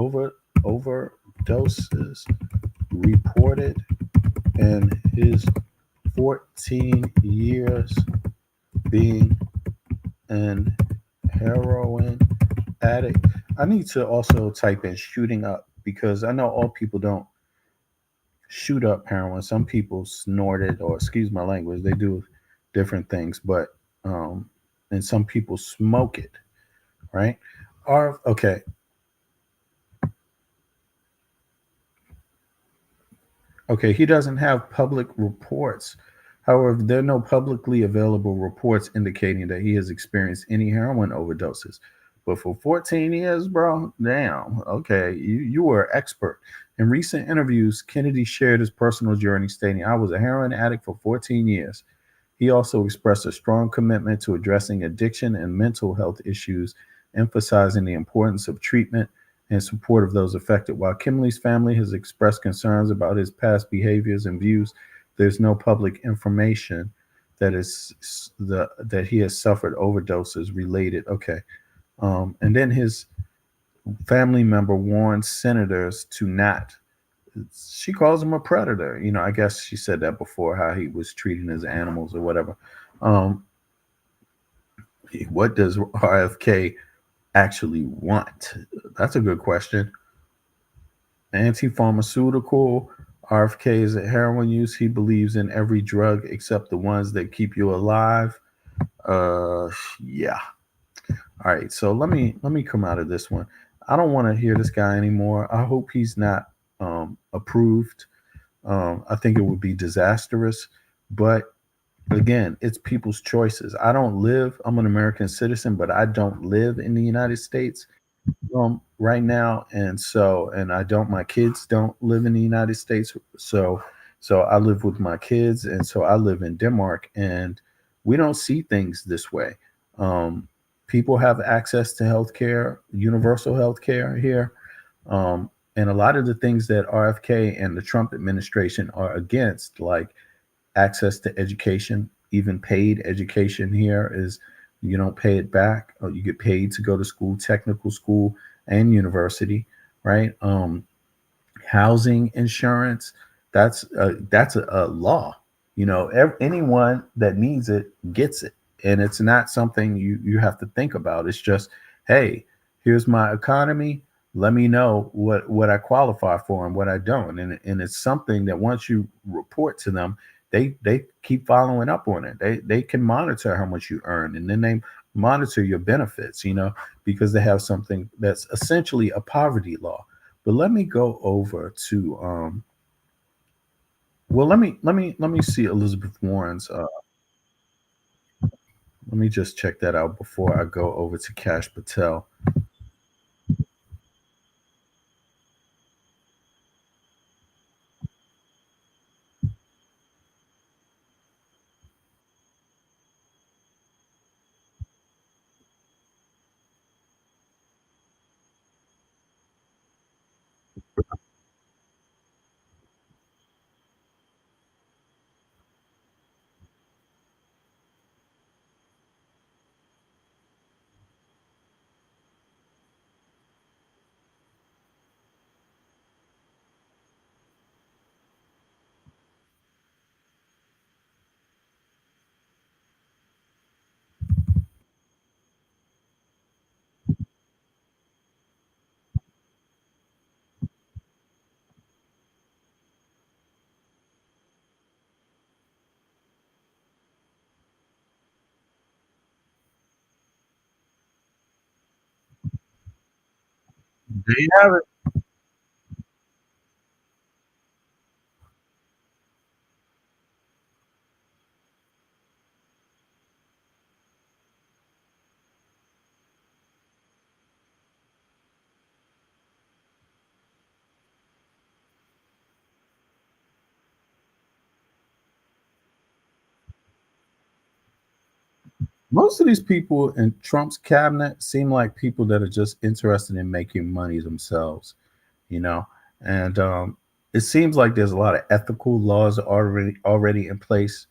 overdoses reported in his 14 years being an heroin addict. I need to also type in shooting up because I know all people don't shoot up heroin. Some people snort it, or excuse my language, they do different things, but and some people smoke it, right? Okay. Okay, he doesn't have public reports. However, there are no publicly available reports indicating that he has experienced any heroin overdoses. But for 14 years, bro, damn, okay, you were an expert. In recent interviews, Kennedy shared his personal journey, stating, "I was a heroin addict for 14 years." He also expressed a strong commitment to addressing addiction and mental health issues, emphasizing the importance of treatment and support of those affected. While Kimberly's family has expressed concerns about his past behaviors and views, there's no public information that he has suffered overdoses related. Okay. And then his family member warns senators to not. She calls him a predator. You know, I guess she said that before, how he was treating his animals or whatever. What does RFK actually want? That's a good question. Anti-pharmaceutical. RFK is a heroin use. He believes in every drug except the ones that keep you alive. Yeah. All right. So let me come out of this one. I don't want to hear this guy anymore. I hope he's not approved. I think it would be disastrous. But again, it's people's choices. I'm an American citizen, but I don't live in the United States right now. And my kids don't live in the United States. So I live with my kids. And so I live in Denmark, and we don't see things this way. People have access to healthcare, universal healthcare here. And a lot of the things that RFK and the Trump administration are against, like access to education, even paid education here, is you don't pay it back. You get paid to go to school, technical school and university, right? Housing insurance, that's a law. You know, anyone that needs it gets it. And it's not something you have to think about. It's just, hey, here's my economy. Let me know what I qualify for and what I don't. And it's something that once you report to them, they keep following up on it. They can monitor how much you earn, and then they monitor your benefits, you know, because they have something that's essentially a poverty law. But let me go over to let me see Elizabeth Warren's let me just check that out before I go over to Kash Patel. There you have it. Most of these people in Trump's cabinet seem like people that are just interested in making money themselves, you know. And it seems like there's a lot of ethical laws already in place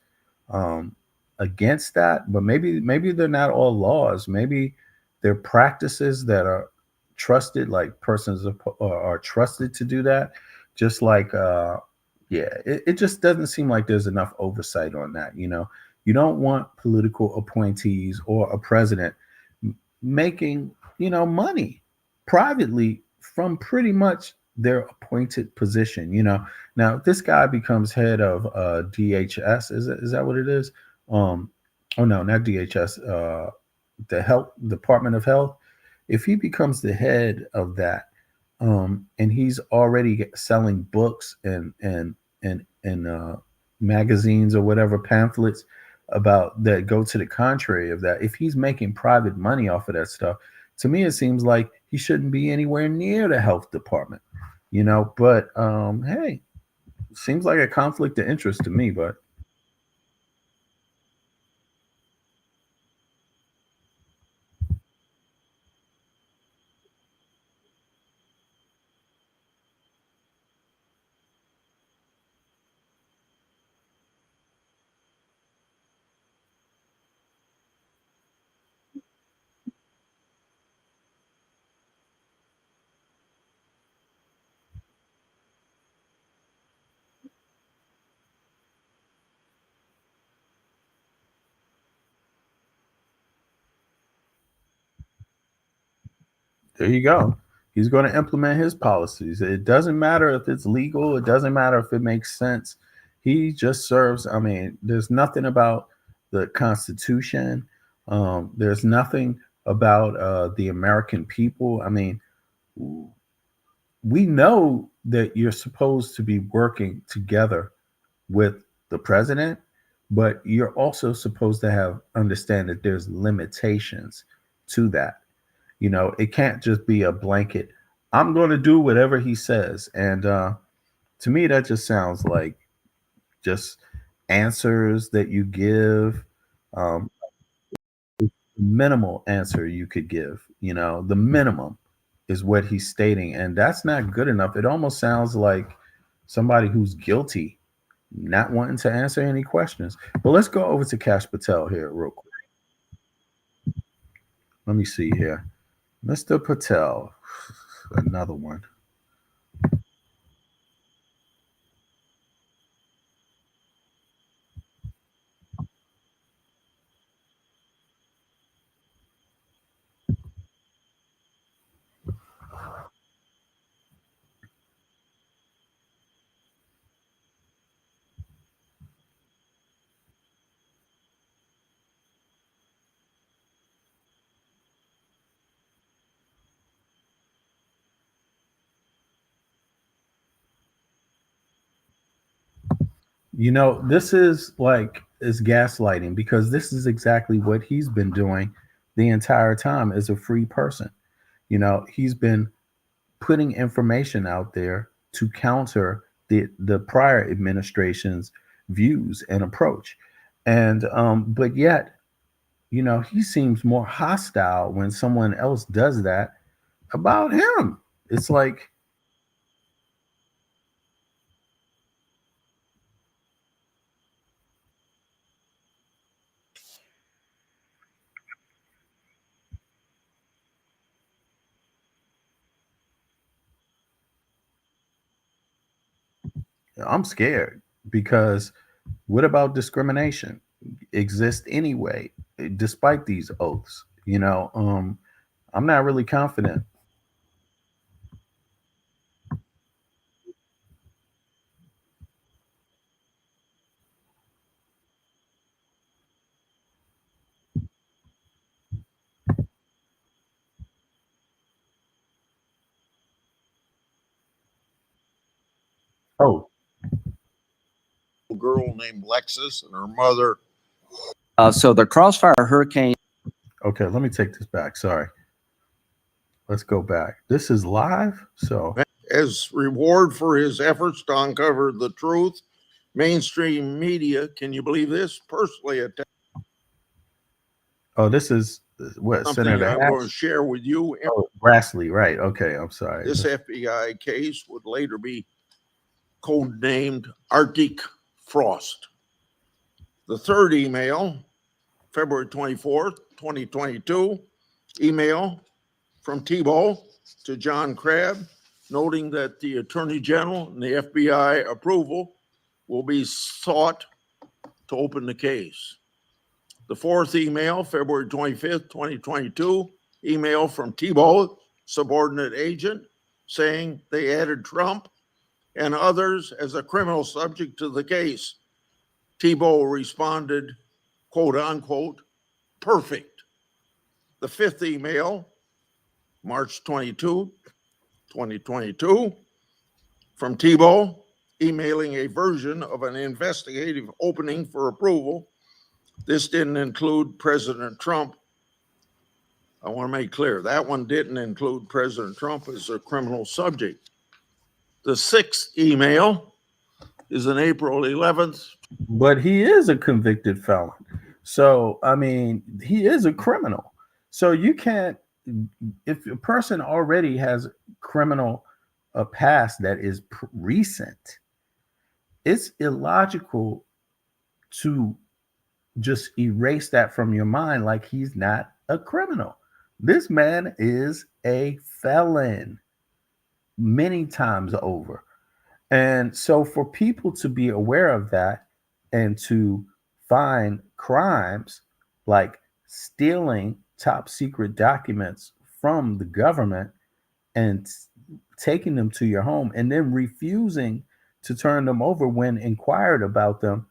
um, against that, but maybe they're not all laws. Maybe they're practices that are trusted, like persons are trusted to do that. Just like, yeah, it just doesn't seem like there's enough oversight on that. You don't want political appointees or a president making money privately from pretty much their appointed position. Now if this guy becomes head of DHS, is that what it is? um oh no, not DHS, the health department of health. If he becomes the head of that, and he's already selling books and magazines or whatever, pamphlets about that go to the contrary of that, if he's making private money off of that stuff, to me it seems like he shouldn't be anywhere near the health department. But hey, seems like a conflict of interest to me. But there you go. He's going to implement his policies. It doesn't matter if it's legal. It doesn't matter if it makes sense. He just serves. I mean, there's nothing about the Constitution. There's nothing about the American people. I mean, we know that you're supposed to be working together with the president, but you're also supposed to have understand that there's limitations to that. It can't just be a blanket. I'm going to do whatever he says, and to me, that just sounds like just answers that you give. Um, Minimal answer you could give. The minimum is what he's stating, and that's not good enough. It almost sounds like somebody who's guilty, not wanting to answer any questions. But let's go over to Cash Patel here real quick. Let me see here. Mr. Patel, another one. This is gaslighting, because this is exactly what he's been doing the entire time as a free person. He's been putting information out there to counter the prior administration's views and approach. And but yet, he seems more hostile when someone else does that about him. It's like, I'm scared, because what about discrimination exists anyway, despite these oaths? I'm not really confident. Oh, girl named Lexus and her mother. So the Crossfire Hurricane. okay. Let me take this back. Sorry. Let's go back. This is live. So, As reward for his efforts to uncover the truth, mainstream media, can you believe this? Personally attacked. oh, this is what Something Senator I'm going to Hatch? share with you. Oh, Grassley, right? Okay, I'm sorry. This FBI case would later be codenamed Arctic Frost. The third email, February 24th, 2022, email from Tebow to John Crabb, noting that the Attorney General and the FBI approval will be sought to open the case. The fourth email, February 25th, 2022, email from Tebow, subordinate agent, saying they added Trump and others as a criminal subject to the case. Tebow responded, quote unquote, perfect. The fifth email, March 22, 2022, from Tebow, emailing a version of an investigative opening for approval. This didn't include President Trump. I want to make clear that one didn't include President Trump as a criminal subject. The sixth email is on April 11th. But he is a convicted felon. So, I mean, he is a criminal. So you can't, if a person already has criminal past that is recent, it's illogical to just erase that from your mind like he's not a criminal. This man is a felon many times over. And so for people to be aware of that and to find crimes like stealing top secret documents from the government and taking them to your home and then refusing to turn them over when inquired about them,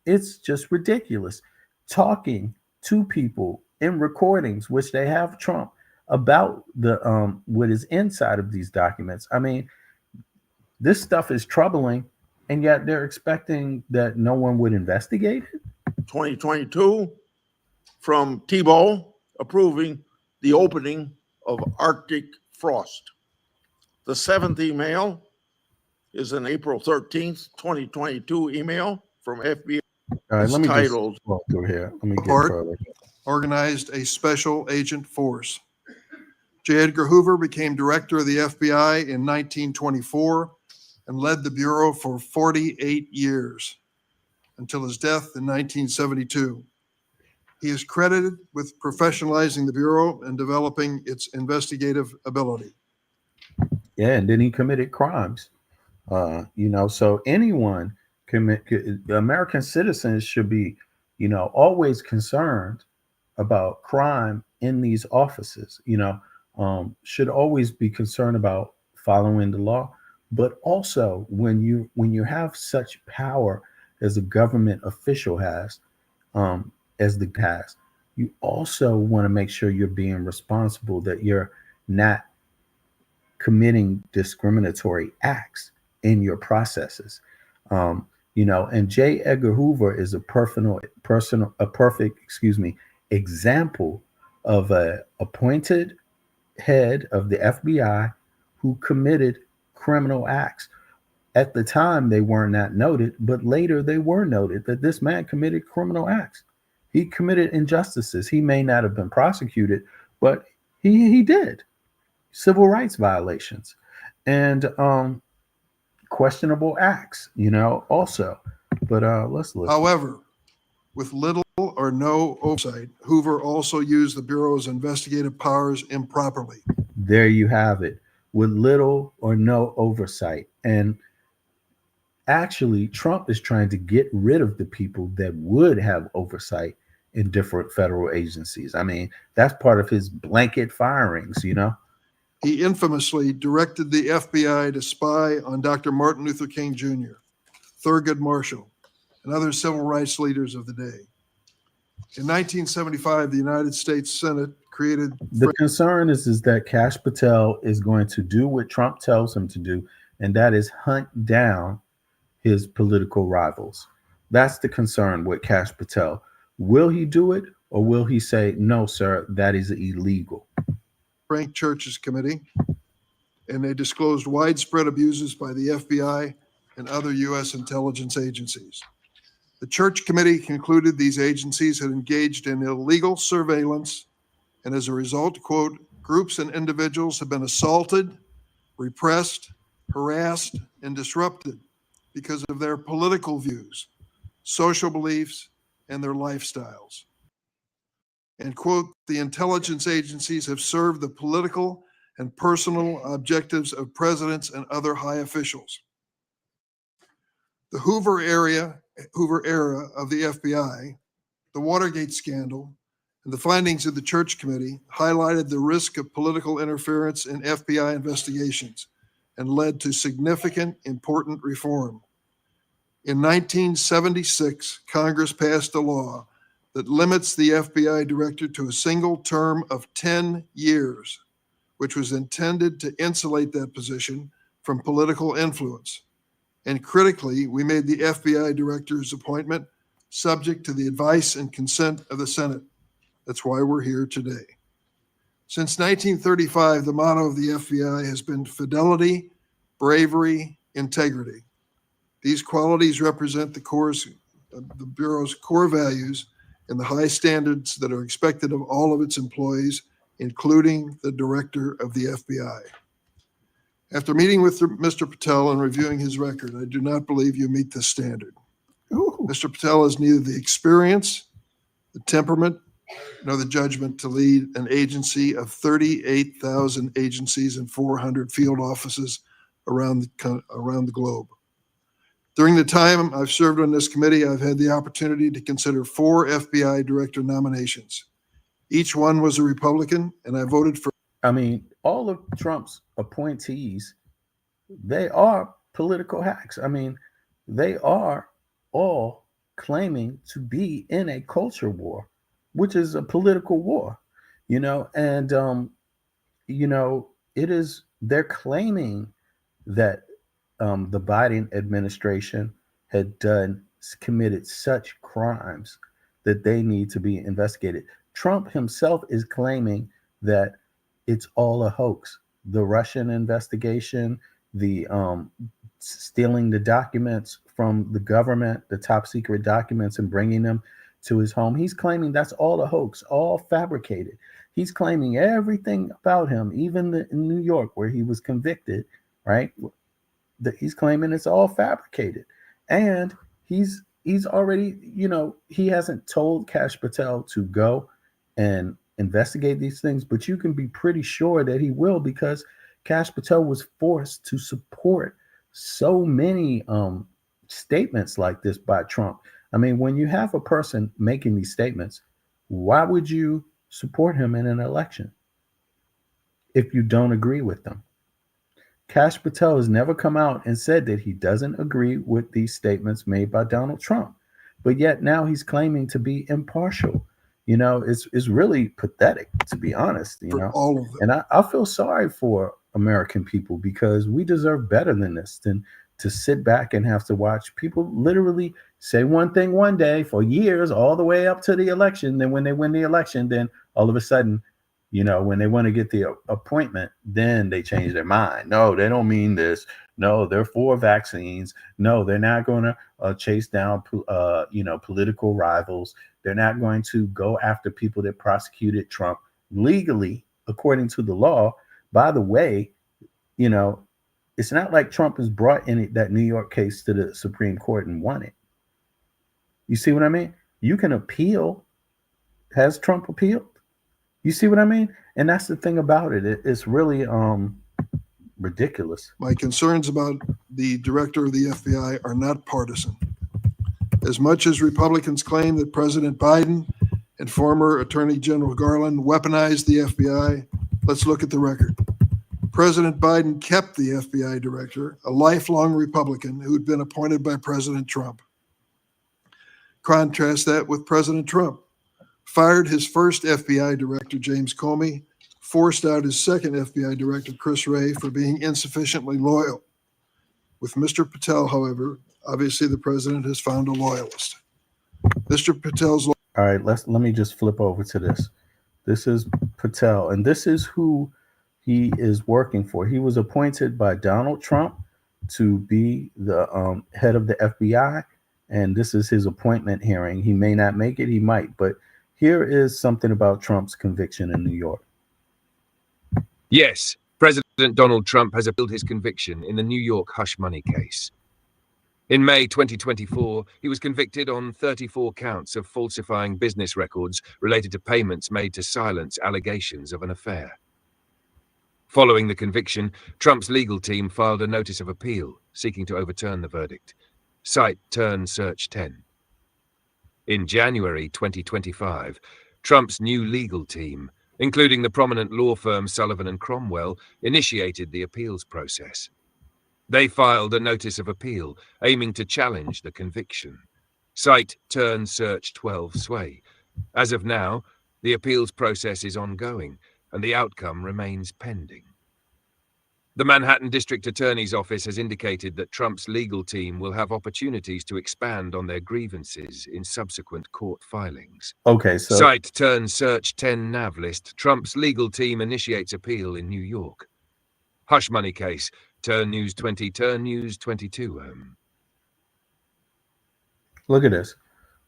it's just ridiculous. Talking to people in recordings, which they have Trump, about the what is inside of these documents. I mean, this stuff is troubling, and yet they're expecting that no one would investigate it. 2022, from Tebow approving the opening of Arctic Frost. The seventh email is an April 13th, 2022 email from FBI. All right, It's let me titled, just walk through here. Let me get Report further. organized a special agent force. J. Edgar Hoover became director of the FBI in 1924 and led the Bureau for 48 years until his death in 1972. He is credited with professionalizing the Bureau and developing its investigative ability. Yeah, and then he committed crimes. So anyone American citizens should be, always concerned about crime in these offices. Should always be concerned about following the law, but also when you have such power as a government official has, you also want to make sure you're being responsible, that you're not committing discriminatory acts in your processes. And J. Edgar Hoover is a perfect example of a appointed head of the FBI who committed criminal acts. At the time, they were not noted, but later they were noted that this man committed criminal acts. He committed injustices. He may not have been prosecuted, but he did. Civil rights violations and questionable acts, also. But let's look. However, with little or no oversight, Hoover also used the Bureau's investigative powers improperly. There you have it, with little or no oversight. And actually, Trump is trying to get rid of the people that would have oversight in different federal agencies. I mean, that's part of his blanket firings, He infamously directed the FBI to spy on Dr. Martin Luther King Jr., Thurgood Marshall, and other civil rights leaders of the day. In 1975, the United States Senate created... The concern is that Kash Patel is going to do what Trump tells him to do and that is hunt down his political rivals. That's the concern with Kash Patel. Will he do it, or will he say, no, sir, that is illegal? Frank Church's committee, and they disclosed widespread abuses by the FBI and other U.S. intelligence agencies. The Church Committee concluded these agencies had engaged in illegal surveillance, and as a result, quote, groups and individuals have been assaulted, repressed, harassed, and disrupted because of their political views, social beliefs, and their lifestyles. And quote, the intelligence agencies have served the political and personal objectives of presidents and other high officials. The Hoover era of the FBI, the Watergate scandal, and the findings of the Church Committee highlighted the risk of political interference in FBI investigations and led to significant, important reform. In 1976, Congress passed a law that limits the FBI director to a single term of 10 years, which was intended to insulate that position from political influence. And critically, we made the FBI director's appointment subject to the advice and consent of the Senate. That's why we're here today. Since 1935, the motto of the FBI has been fidelity, bravery, integrity. These qualities represent the Bureau's core values and the high standards that are expected of all of its employees, including the director of the FBI. After meeting with Mr. Patel and reviewing his record, I do not believe you meet this standard. Ooh. Mr. Patel has neither the experience, the temperament, nor the judgment to lead an agency of 38,000 agencies and 400 field offices around the globe. During the time I've served on this committee, I've had the opportunity to consider 4 FBI director nominations. Each one was a Republican, and I voted for. I mean, all of Trump's appointees, they are political hacks. I mean, they are all claiming to be in a culture war, which is a political war, and, they're claiming that the Biden administration had committed such crimes that they need to be investigated. Trump himself is claiming that it's all a hoax. The Russian investigation, the stealing the documents from the government, the top secret documents, and bringing them to his home. He's claiming that's all a hoax, all fabricated. He's claiming everything about him, even in New York where he was convicted, right? That he's claiming it's all fabricated. And he's already, he hasn't told Kash Patel to go and investigate these things, but you can be pretty sure that he will, because Kash Patel was forced to support so many statements like this by Trump. I mean, when you have a person making these statements, why would you support him in an election if you don't agree with them? Kash Patel has never come out and said that he doesn't agree with these statements made by Donald Trump, but yet now he's claiming to be impartial. It's really pathetic, to be honest, all of them. And I feel sorry for American people, because we deserve better than this, than to sit back and have to watch people literally say one thing one day for years, all the way up to the election. Then when they win the election, then all of a sudden, when they want to get the appointment, then they change their mind. No, they don't mean this. No, they're for vaccines. No, they're not going to chase down, political rivals. They're not going to go after people that prosecuted Trump legally, according to the law. By the way, it's not like Trump has brought that New York case to the Supreme Court and won it. You see what I mean? You can appeal. Has Trump appealed? You see what I mean? And that's the thing about it. It's really ridiculous. My concerns about the director of the FBI are not partisan. As much as Republicans claim that President Biden and former Attorney General Garland weaponized the FBI, let's look at the record. President Biden kept the FBI director, a lifelong Republican who had been appointed by President Trump. Contrast that with President Trump. Fired his first FBI director, James Comey, forced out his second FBI director, Chris Wray, for being insufficiently loyal. With Mr. Patel, however, obviously the president has found a loyalist. Mr. Patel's All right, let me just flip over to this. This is Patel, and this is who he is working for. He was appointed by Donald Trump to be the head of the FBI, and this is his appointment hearing. He may not make it, he might, but here is something about Trump's conviction in New York. Yes, President Donald Trump has appealed his conviction in the New York hush money case. In May 2024, he was convicted on 34 counts of falsifying business records related to payments made to silence allegations of an affair. Following the conviction, Trump's legal team filed a notice of appeal seeking to overturn the verdict. Cite Turn Search 10. In January 2025, Trump's new legal team, including the prominent law firm Sullivan and Cromwell, initiated the appeals process. They filed a notice of appeal aiming to challenge the conviction. Cite Turn Search 12 Sway. As of now, the appeals process is ongoing and the outcome remains pending. The Manhattan District Attorney's Office has indicated that Trump's legal team will have opportunities to expand on their grievances in subsequent court filings. Okay, so Cite Turn Search 10 Nav List. Trump's legal team initiates appeal in New York. Hush money case. Turn News 20. Turn News 22. look at this.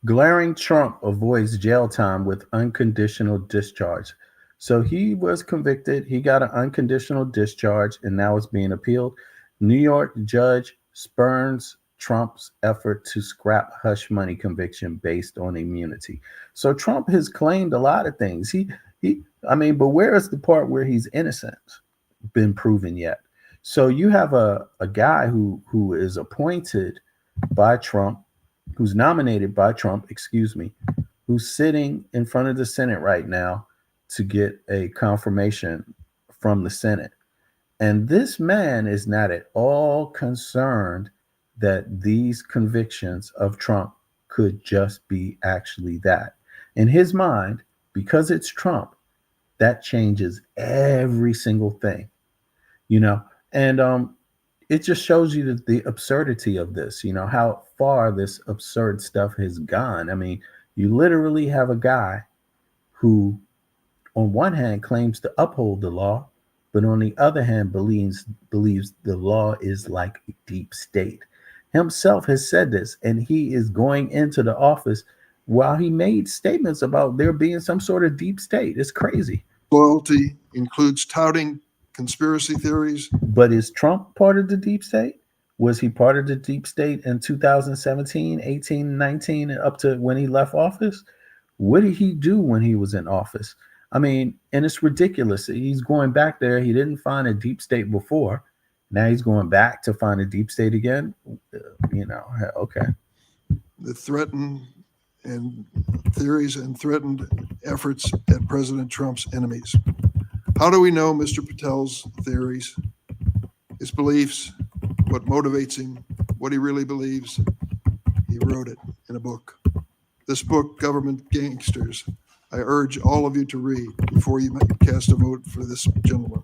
Glaring Trump avoids jail time with unconditional discharge. So he was convicted. He got an unconditional discharge, and now it's being appealed. New York judge spurns Trump's effort to scrap hush money conviction based on immunity. So Trump has claimed a lot of things. But where is the part where he's innocent been proven yet? So you have a guy who is appointed by Trump, who's nominated by Trump, who's sitting in front of the Senate right now to get a confirmation from the Senate. And this man is not at all concerned that these convictions of Trump could just be actually that. In his mind, because it's Trump, that changes every single thing, and it just shows you the absurdity of this, how far this absurd stuff has gone. I mean, you literally have a guy who, on one hand, claims to uphold the law, but on the other hand, believes the law is like a deep state. Himself has said this, and he is going into the office while he made statements about there being some sort of deep state. It's crazy. loyalty includes touting conspiracy theories. But is Trump part of the deep state? Was he part of the deep state in 2017, 18, 19, and up to when he left office? What did he do when he was in office? I mean, and it's ridiculous. He's going back there. He didn't find a deep state before. Now he's going back to find a deep state again. Okay. The threatened and theories and threatened efforts at President Trump's enemies. How do we know Mr. Patel's theories, his beliefs, what motivates him, what he really believes? He wrote it in a book. This book, Government Gangsters, I urge all of you to read before you cast a vote for this gentleman.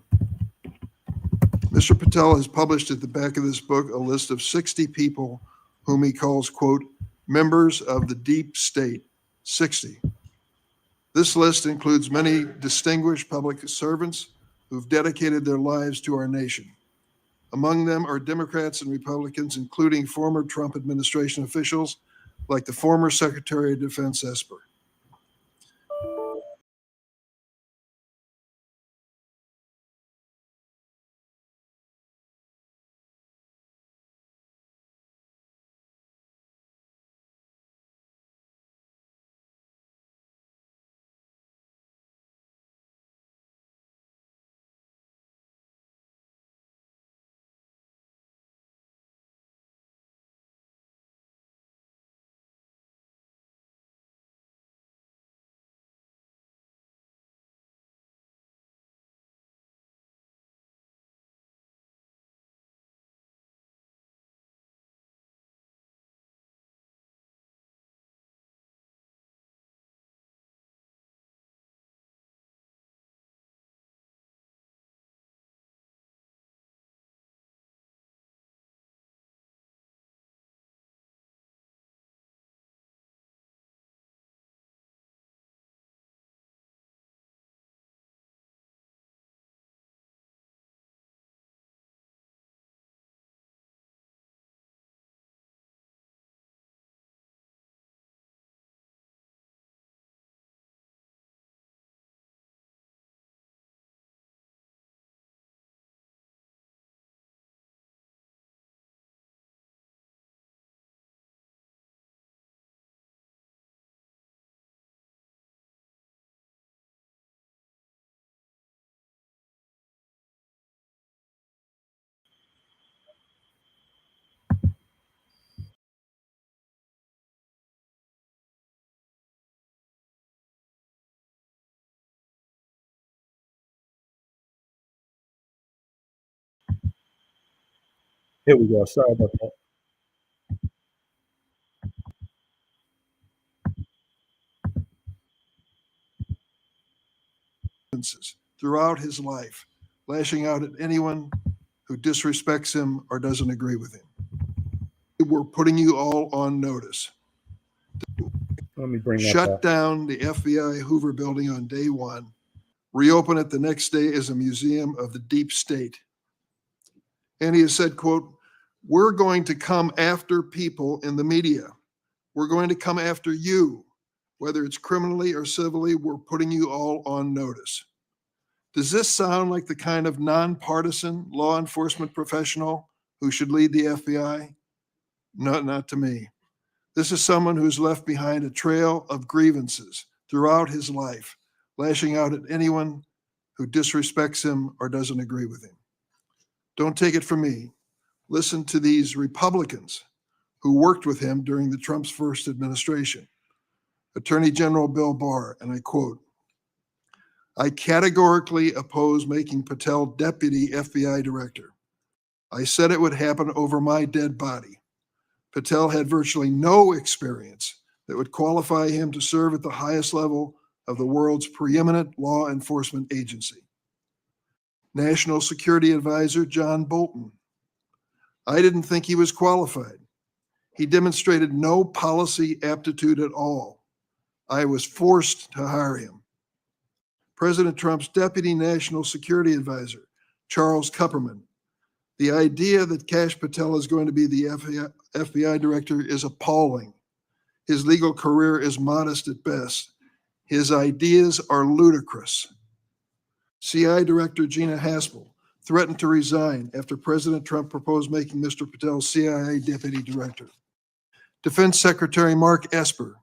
Mr. Patel has published at the back of this book a list of 60 people whom he calls, quote, members of the deep state, 60. This list includes many distinguished public servants who've dedicated their lives to our nation. Among them are Democrats and Republicans, including former Trump administration officials like the former Secretary of Defense Esper. Here we go. Sorry about that. Throughout his life, lashing out at anyone who disrespects him or doesn't agree with him. We're putting you all on notice. Let me bring that Shut back. down the FBI Hoover building on day one. Reopen it the next day as a museum of the deep state. And he has said, quote, we're going to come after people in the media. We're going to come after you, whether it's criminally or civilly. We're putting you all on notice. Does this sound like the kind of nonpartisan law enforcement professional who should lead the FBI? No, not to me. This is someone who's left behind a trail of grievances throughout his life, lashing out at anyone who disrespects him or doesn't agree with him. Don't take it from me. Listen to these Republicans who worked with him during the Trump's first administration. Attorney General Bill Barr, and I quote, I categorically oppose making Patel deputy FBI director. I said it would happen over my dead body. Patel had virtually no experience that would qualify him to serve at the highest level of the world's preeminent law enforcement agency. National Security Advisor John Bolton. I didn't think he was qualified. He demonstrated no policy aptitude at all. I was forced to hire him. President Trump's Deputy National Security Advisor, Charles Kupperman. The idea that Kash Patel is going to be the FBI director is appalling. His legal career is modest at best. His ideas are ludicrous. CI Director Gina Haspel threatened to resign after President Trump proposed making Mr. Patel CIA Deputy Director. Defense Secretary Mark Esper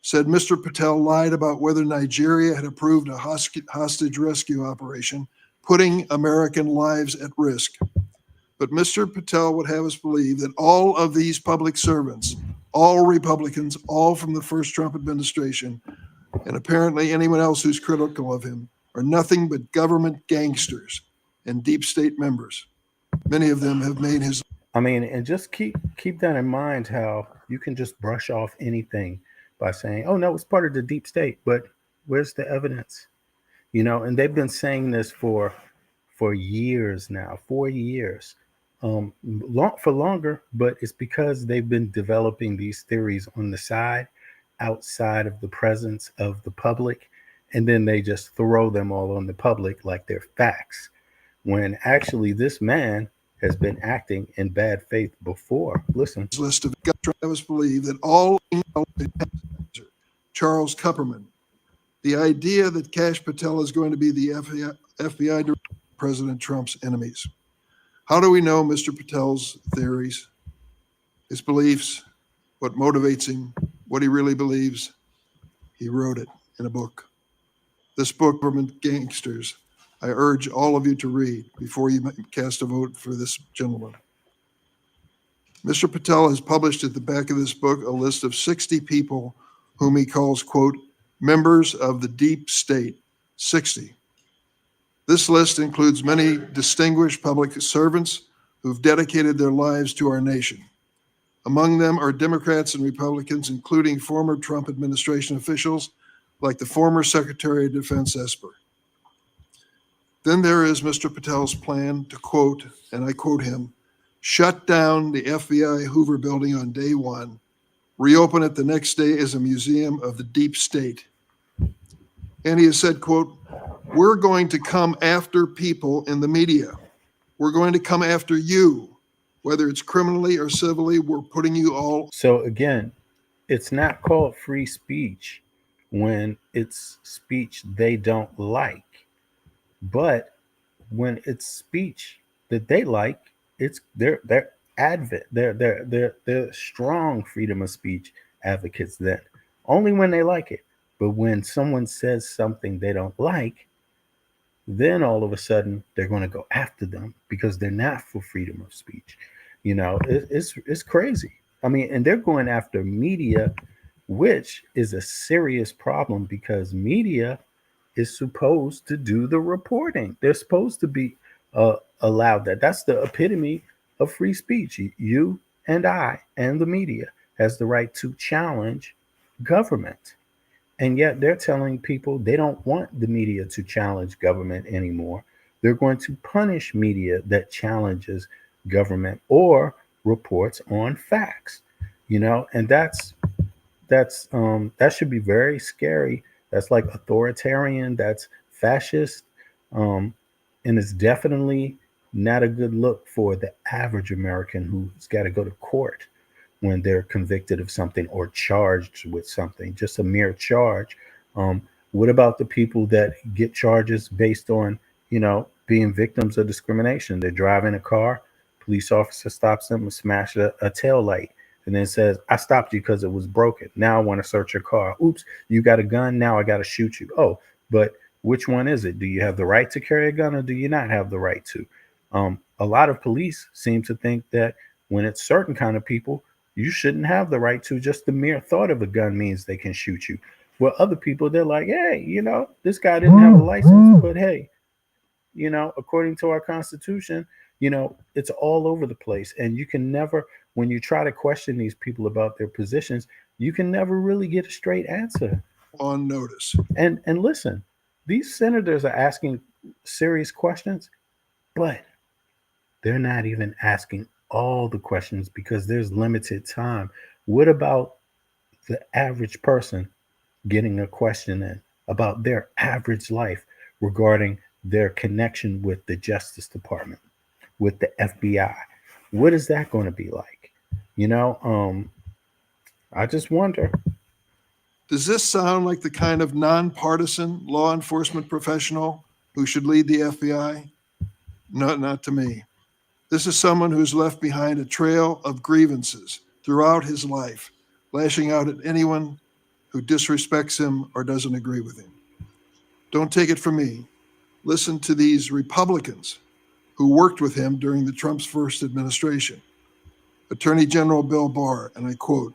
said Mr. Patel lied about whether Nigeria had approved a hostage rescue operation, putting American lives at risk. But Mr. Patel would have us believe that all of these public servants, all Republicans, all from the first Trump administration, and apparently anyone else who's critical of him, are nothing but government gangsters and deep state members. Many of them have made his. I mean, and just keep that in mind, how you can just brush off anything by saying, oh no, it's part of the deep state, but where's the evidence? You know, and they've been saying this for years now, 4 years. For longer, but it's because they've been developing these theories on the side, outside of the presence of the public, and then they just throw them all on the public like they're facts, when actually this man has been acting in bad faith before. Listen. List of us believe that all Charles Kupperman, the idea that Kash Patel is going to be the FBI director, President Trump's enemies. How do we know Mr. Patel's theories, his beliefs, what motivates him, what he really believes? He wrote it in a book. This book, Government Gangsters, I urge all of you to read before you cast a vote for this gentleman. Mr. Patel has published at the back of this book a list of 60 people whom he calls, quote, members of the deep state, 60. This list includes many distinguished public servants who've dedicated their lives to our nation. Among them are Democrats and Republicans, including former Trump administration officials like the former Secretary of Defense Esper. Then there is Mr. Patel's plan to, quote, and I quote him, shut down the FBI Hoover building on day one, reopen it the next day as a museum of the deep state. And he has said, quote, we're going to come after people in the media. We're going to come after you, whether it's criminally or civilly. We're putting you all. So again, it's not called free speech when it's speech they don't like. But when it's speech that they like, it's they're strong freedom of speech advocates then. Only when they like it. But when someone says something they don't like, then all of a sudden they're going to go after them because they're not for freedom of speech. You know, it's crazy. I mean, and they're going after media, which is a serious problem because media is supposed to do the reporting. They're supposed to be allowed that. That's the epitome of free speech. You and I and the media has the right to challenge government. And yet they're telling people they don't want the media to challenge government anymore. They're going to punish media that challenges government or reports on facts. And that should be very scary. That's like authoritarian, that's fascist, um, and it's definitely not a good look for the average American who's got to go to court when they're convicted of something or charged with something, just a mere charge. Um, what about the people that get charges based on, being victims of discrimination? They're driving a car, police officer stops them and smashes a tail light, and then says, "I stopped you because it was broken. Now I want to search your car. Oops, you got a gun. Now I got to shoot you." Oh, but which one is it? Do you have the right to carry a gun or do you not have the right to? A lot of police seem to think that when it's certain kind of people, you shouldn't have the right to. Just the mere thought of a gun means they can shoot you. Well, other people, they're like, hey, this guy didn't have a license, but hey, according to our Constitution, it's all over the place. And you can never, when you try to question these people about their positions, you can never really get a straight answer. On notice. And listen, these senators are asking serious questions, but they're not even asking all the questions because there's limited time. What about the average person getting a question in about their average life regarding their connection with the Justice Department, with the FBI? What is that going to be like? I just wonder. Does this sound like the kind of nonpartisan law enforcement professional who should lead the FBI? No, not to me. This is someone who's left behind a trail of grievances throughout his life, lashing out at anyone who disrespects him or doesn't agree with him. Don't take it from me. Listen to these Republicans who worked with him during the Trump's first administration. Attorney General Bill Barr, and I quote,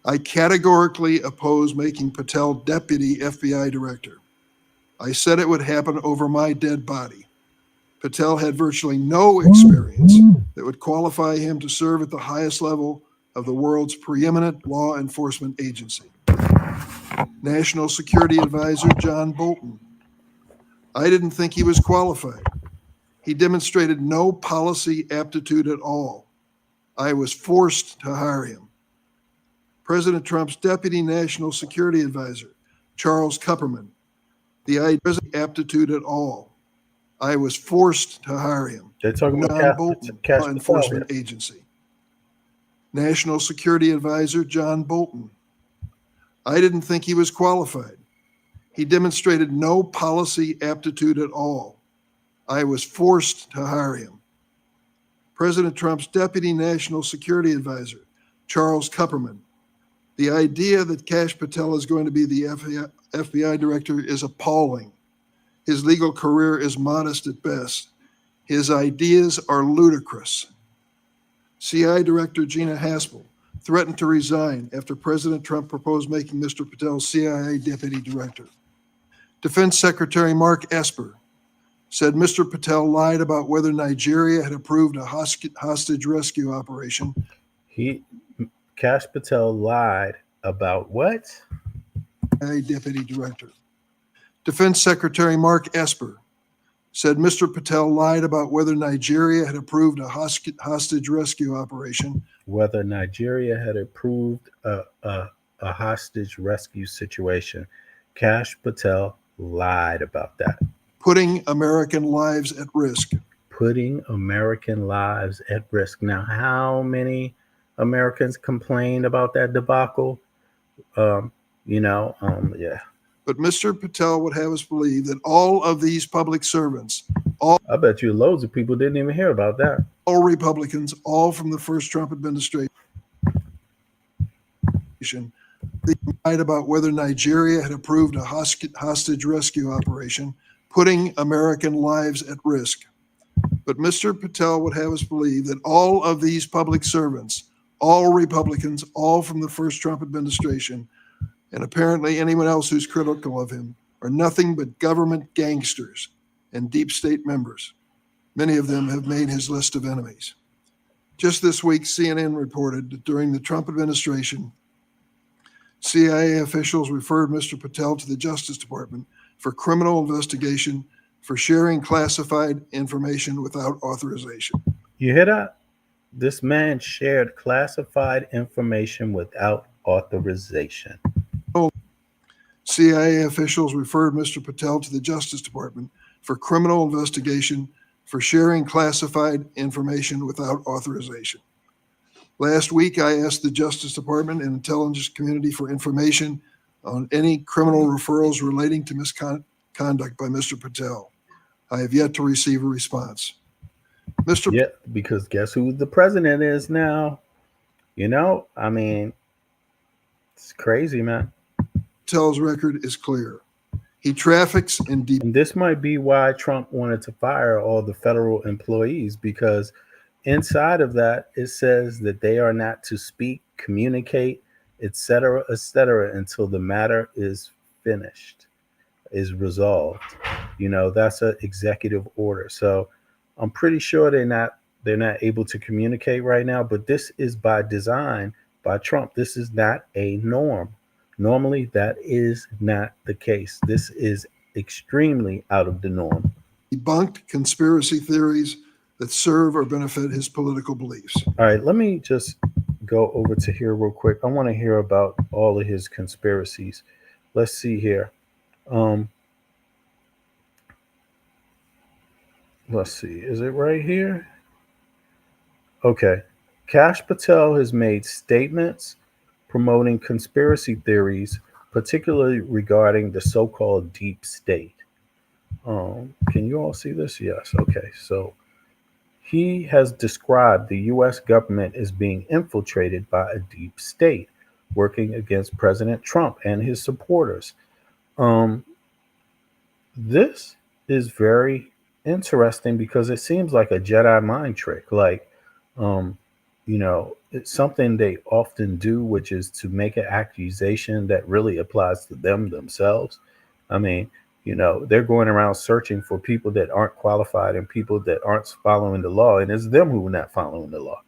"I categorically oppose making Patel deputy FBI director. I said it would happen over my dead body. Patel had virtually no experience that would qualify him to serve at the highest level of the world's preeminent law enforcement agency." National Security Advisor John Bolton. "I didn't think he was qualified. He demonstrated no policy aptitude at all. I was forced to hire him." President Trump's Deputy National Security Advisor, Charles Kupperman. "The idea wasn't aptitude at all. I was forced to hire him." They're talking John about Bolton, Cash Law Enforcement Agency. National Security Advisor John Bolton. "I didn't think he was qualified. He demonstrated no policy aptitude at all. I was forced to hire him." President Trump's Deputy National Security Advisor, Charles Kupperman. "The idea that Kash Patel is going to be the FBI director is appalling. His legal career is modest at best. His ideas are ludicrous." CI Director Gina Haspel threatened to resign after President Trump proposed making Mr. Patel CIA Deputy Director. Defense Secretary Mark Esper said Mr. Patel lied about whether Nigeria had approved a hostage rescue operation. Kash Patel lied about what? Deputy Director. Defense Secretary Mark Esper said Mr. Patel lied about whether Nigeria had approved a hostage rescue operation. Whether Nigeria had approved a hostage rescue situation. Kash Patel lied about that. Putting American lives at risk. Putting American lives at risk. Now, how many Americans complained about that debacle? Yeah. But Mr. Patel would have us believe that all of these public servants, I bet you loads of people didn't even hear about that. All Republicans, all from the first Trump administration, they lied about whether Nigeria had approved a hostage rescue operation, putting American lives at risk. But Mr. Patel would have us believe that all of these public servants, all Republicans, all from the first Trump administration, and apparently anyone else who's critical of him, are nothing but government gangsters and deep state members. Many of them have made his list of enemies. Just this week, CNN reported that during the Trump administration, CIA officials referred Mr. Patel to the Justice Department for criminal investigation for sharing classified information without authorization. You hear that? This man shared classified information without authorization. CIA officials referred Mr. Patel to the Justice Department for criminal investigation for sharing classified information without authorization. Last week, I asked the Justice Department and intelligence community for information on any criminal referrals relating to misconduct by Mr. Patel. I have yet to receive a response. Yeah, because guess who the president is now? You know, I mean, it's crazy, man. Patel's record is clear. He traffics in deep. And this might be why Trump wanted to fire all the federal employees, because inside of that, it says that they are not to speak, communicate, etc., until the matter is finished, is resolved. You know, that's an executive order. So I'm pretty sure they're not able to communicate right now, but this is by design by Trump. This is not a norm. Normally, that is not the case. This is extremely out of the norm. Debunked conspiracy theories that serve or benefit his political beliefs. All right, let me just go over to here real quick. I want to hear about all of his conspiracies. Let's see here. Let's see. Is it right here? Okay. Kash Patel has made statements promoting conspiracy theories, particularly regarding the so-called deep state. Can you all see this? Yes. Okay. So he has described the U.S. government as being infiltrated by a deep state working against President Trump and his supporters. This is very interesting because it seems like a Jedi mind trick. Like, you know, it's something they often do, which is to make an accusation that really applies to them themselves. I mean, you know, they're going around searching for people that aren't qualified and people that aren't following the law, and it's them who are not following the law.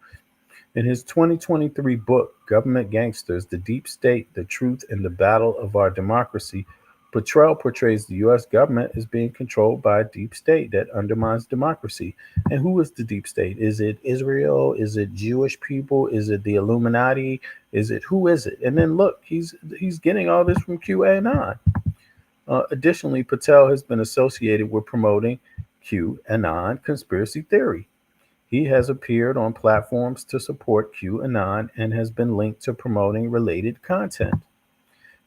In his 2023 book, Government Gangsters, The Deep State, The Truth, and the Battle of Our Democracy, Patel portrays the U.S. government as being controlled by a deep state that undermines democracy. And who is the deep state? Is it Israel? Is it Jewish people? Is it the Illuminati? Who is it? And then look, he's getting all this from QAnon. Additionally, Patel has been associated with promoting QAnon conspiracy theory. He has appeared on platforms to support QAnon and has been linked to promoting related content.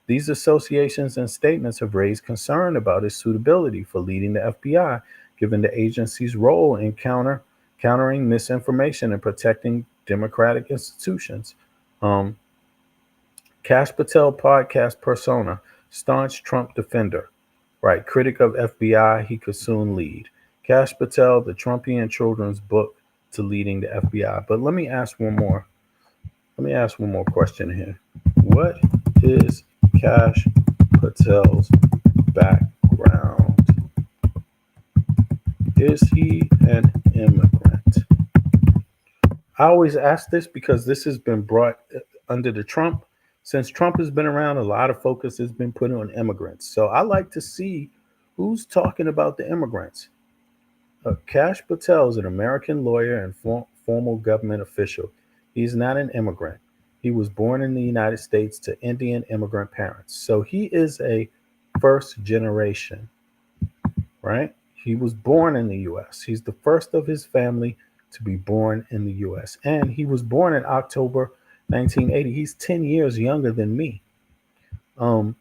These associations and statements have raised concern about his suitability for leading the FBI, given the agency's role in countering misinformation and protecting democratic institutions. Kash Patel podcast persona, staunch Trump defender, right? Critic of FBI, he could soon lead. Kash Patel, the Trumpian children's book to leading the FBI. But let me ask one more question here. What is Kash Patel's background? Is he an immigrant? I always ask this because this has been brought under the Trump. Since Trump has been around, a lot of focus has been put on immigrants. So I like to see who's talking about the immigrants. Kash Patel is an American lawyer and formal government official. He's not an immigrant. He was born in the United States to Indian immigrant parents. So he is a first generation, right? He was born in the U.S. He's the first of his family to be born in the U.S. And he was born in October 1980. He's 10 years younger than me. And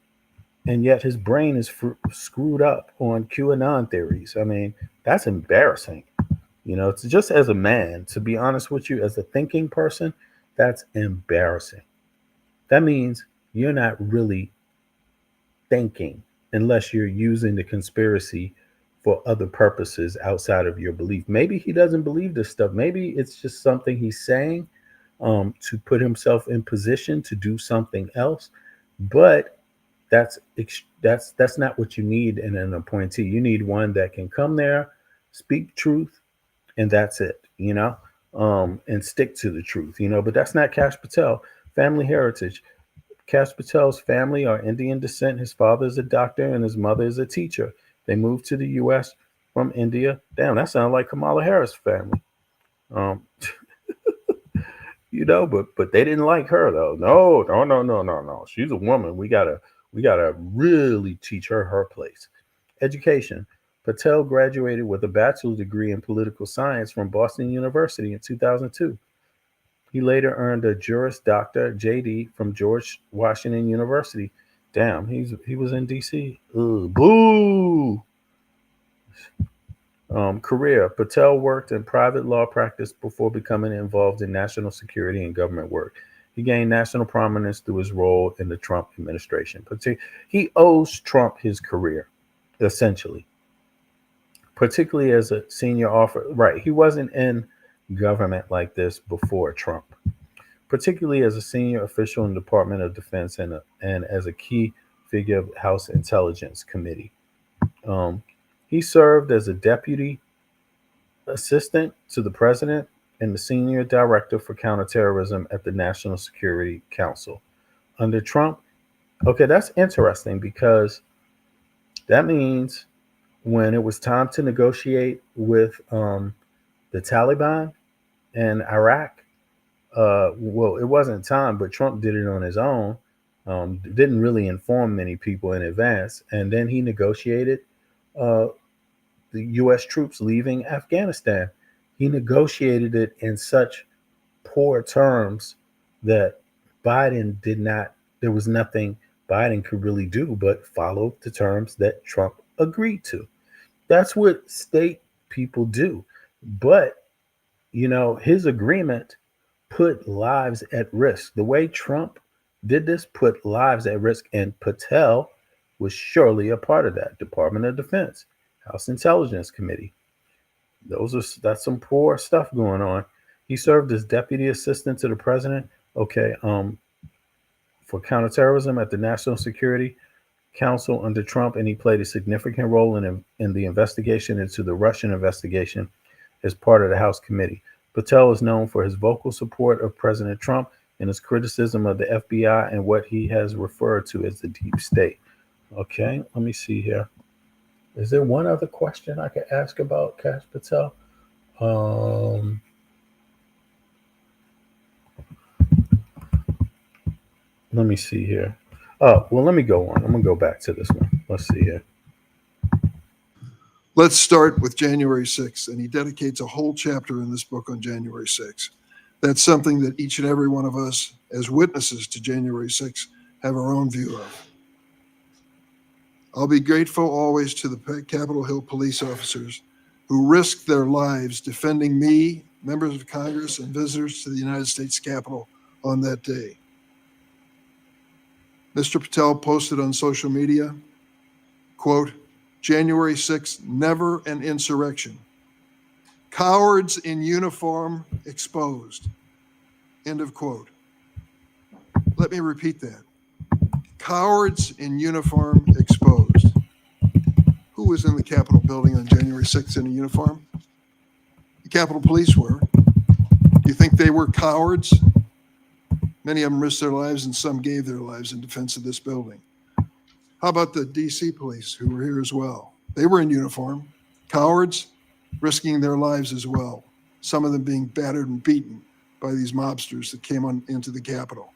yet his brain is screwed up on QAnon theories. I mean, that's embarrassing. You know, it's just as a man, to be honest with you, as a thinking person, that's embarrassing. That means you're not really thinking unless you're using the conspiracy for other purposes outside of your belief. Maybe he doesn't believe this stuff. Maybe it's just something he's saying to put himself in position to do something else. But that's not what you need in an appointee. You need one that can come there, speak truth, and that's it, and stick to the truth, But that's not Cash Patel. Family heritage. Cash Patel's family are Indian descent. His father is a doctor and his mother is a teacher. They moved to the U.S. from India. Damn, that sounds like Kamala Harris' family. Um, but they didn't like her though. No, no, no, no, no, no. She's a woman. We gotta really teach her her place. Education. Patel graduated with a bachelor's degree in political science from Boston University in 2002. He later earned a Juris Doctor (JD) from George Washington University. Damn, he was in D.C. Ugh, boo. Career. Patel worked in private law practice before becoming involved in national security and government work. He gained national prominence through his role in the Trump administration. He owes Trump his career, essentially, particularly as a senior officer. Right, he wasn't in government like this before Trump, particularly as a senior official in the Department of Defense and as a key figure of House Intelligence Committee. Um, he served as a deputy assistant to the president and the senior director for counterterrorism at the National Security Council. Under Trump, okay, that's interesting because that means when it was time to negotiate with the Taliban and Iraq, well, it wasn't time, but Trump did it on his own. Didn't really inform many people in advance, and then he negotiated uh, the U.S. troops leaving Afghanistan. He negotiated it in such poor terms that Biden did not. There was nothing Biden could really do but follow the terms that Trump agreed to. That's what state people do. But his agreement put lives at risk. The way Trump did this put lives at risk, and Patel was surely a part of that. Department of Defense, House Intelligence Committee. That's some poor stuff going on. He served as deputy assistant to the president. Okay, for counterterrorism at the National Security Council under Trump, and he played a significant role in the investigation into the Russian investigation as part of the House committee. Patel is known for his vocal support of President Trump and his criticism of the FBI and what he has referred to as the deep state. Okay, let me see here. Is there one other question I could ask about Cash Patel? Let me see here. Oh, well, let me go on. I'm going to go back to this one. Let's see here. Let's start with January 6th, and he dedicates a whole chapter in this book on January 6th. That's something that each and every one of us, as witnesses to January 6th, have our own view of. I'll be grateful always to the Capitol Hill police officers who risked their lives defending me, members of Congress, and visitors to the United States Capitol on that day. Mr. Patel posted on social media, quote, January 6th, never an insurrection. Cowards in uniform exposed. End of quote. Let me repeat that. Cowards in uniform exposed. Who was in the Capitol building on January 6th in a uniform? The Capitol Police were. Do you think they were cowards? Many of them risked their lives and some gave their lives in defense of this building. How about the DC police who were here as well? They were in uniform, cowards, risking their lives as well. Some of them being battered and beaten by these mobsters that came into the Capitol.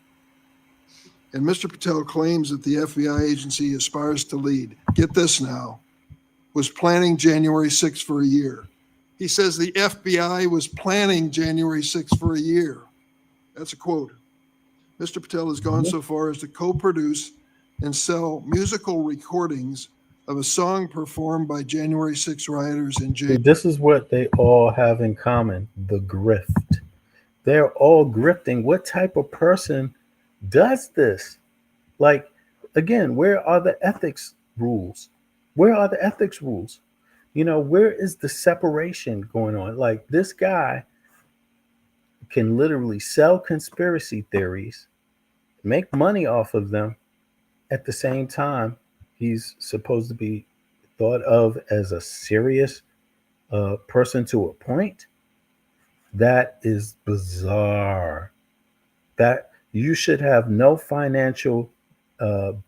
And Mr. Patel claims that the FBI agency aspires to lead. Get this now, was planning January 6th for a year. He says the FBI was planning January 6th for a year. That's a quote. Mr. Patel has gone so far as to co-produce and sell musical recordings of a song performed by January 6 rioters in jail. This is what they all have in common, the grift. They're all grifting. What type of person does this? Like, again, where are the ethics rules? Where are the ethics rules? Where is the separation going on? Like, this guy can literally sell conspiracy theories, make money off of them. At the same time, he's supposed to be thought of as a serious person to appoint. That is bizarre. That you should have no financial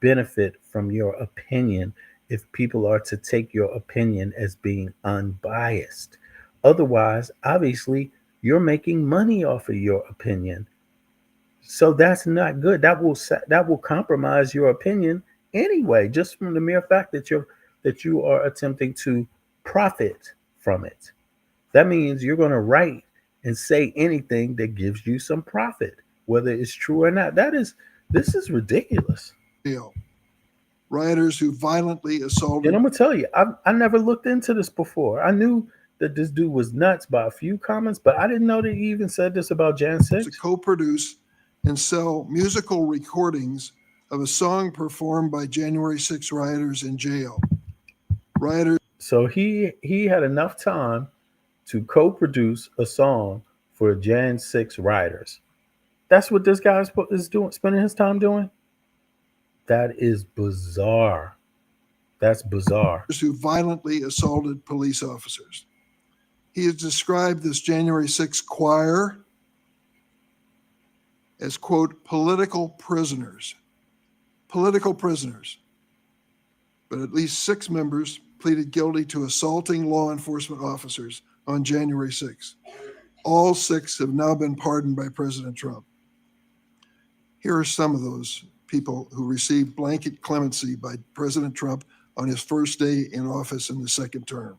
benefit from your opinion if people are to take your opinion as being unbiased. Otherwise, obviously, you're making money off of your opinion. So that's not good. That will compromise your opinion anyway, just from the mere fact that you are attempting to profit from it. That means you're going to write and say anything that gives you some profit, whether it's true or not. This is ridiculous. Rioters who violently assaulted. And I'm gonna tell you, I never looked into this before. I knew that this dude was nuts by a few comments, but I didn't know that he even said this about Jan 6. To co-produce and sell musical recordings of a song performed by January 6 rioters in jail. Rioters. So he had enough time to co-produce a song for Jan 6 rioters. That's what this guy is doing, spending his time doing. That is bizarre. That's bizarre. Who violently assaulted police officers. He has described this January 6 choir as, quote, political prisoners. Political prisoners. But at least 6 members pleaded guilty to assaulting law enforcement officers on January 6. All 6 have now been pardoned by President Trump. Here are some of those people who received blanket clemency by President Trump on his first day in office in the second term.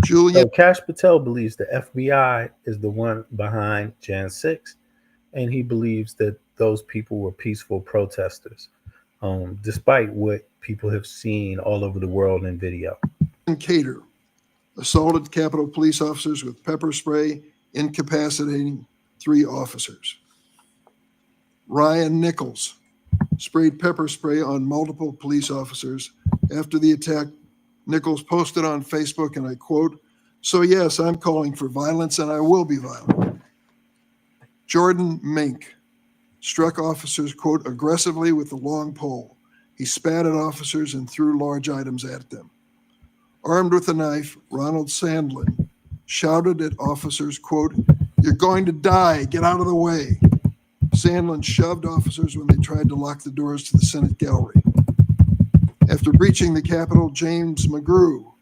So Kash Patel believes the FBI is the one behind Jan 6, and he believes that those people were peaceful protesters, despite what people have seen all over the world in video. Cater assaulted Capitol police officers with pepper spray, incapacitating 3 officers. Ryan Nichols sprayed pepper spray on multiple police officers. After the attack, Nichols posted on Facebook, and I quote, "So yes, I'm calling for violence and I will be violent." Jordan Mink struck officers, quote, aggressively with a long pole. He spat at officers and threw large items at them. Armed with a knife, Ronald Sandlin shouted at officers, quote, "You're going to die, get out of the way." Sandlin shoved officers when they tried to lock the doors to the Senate gallery. After breaching the Capitol, James McGrew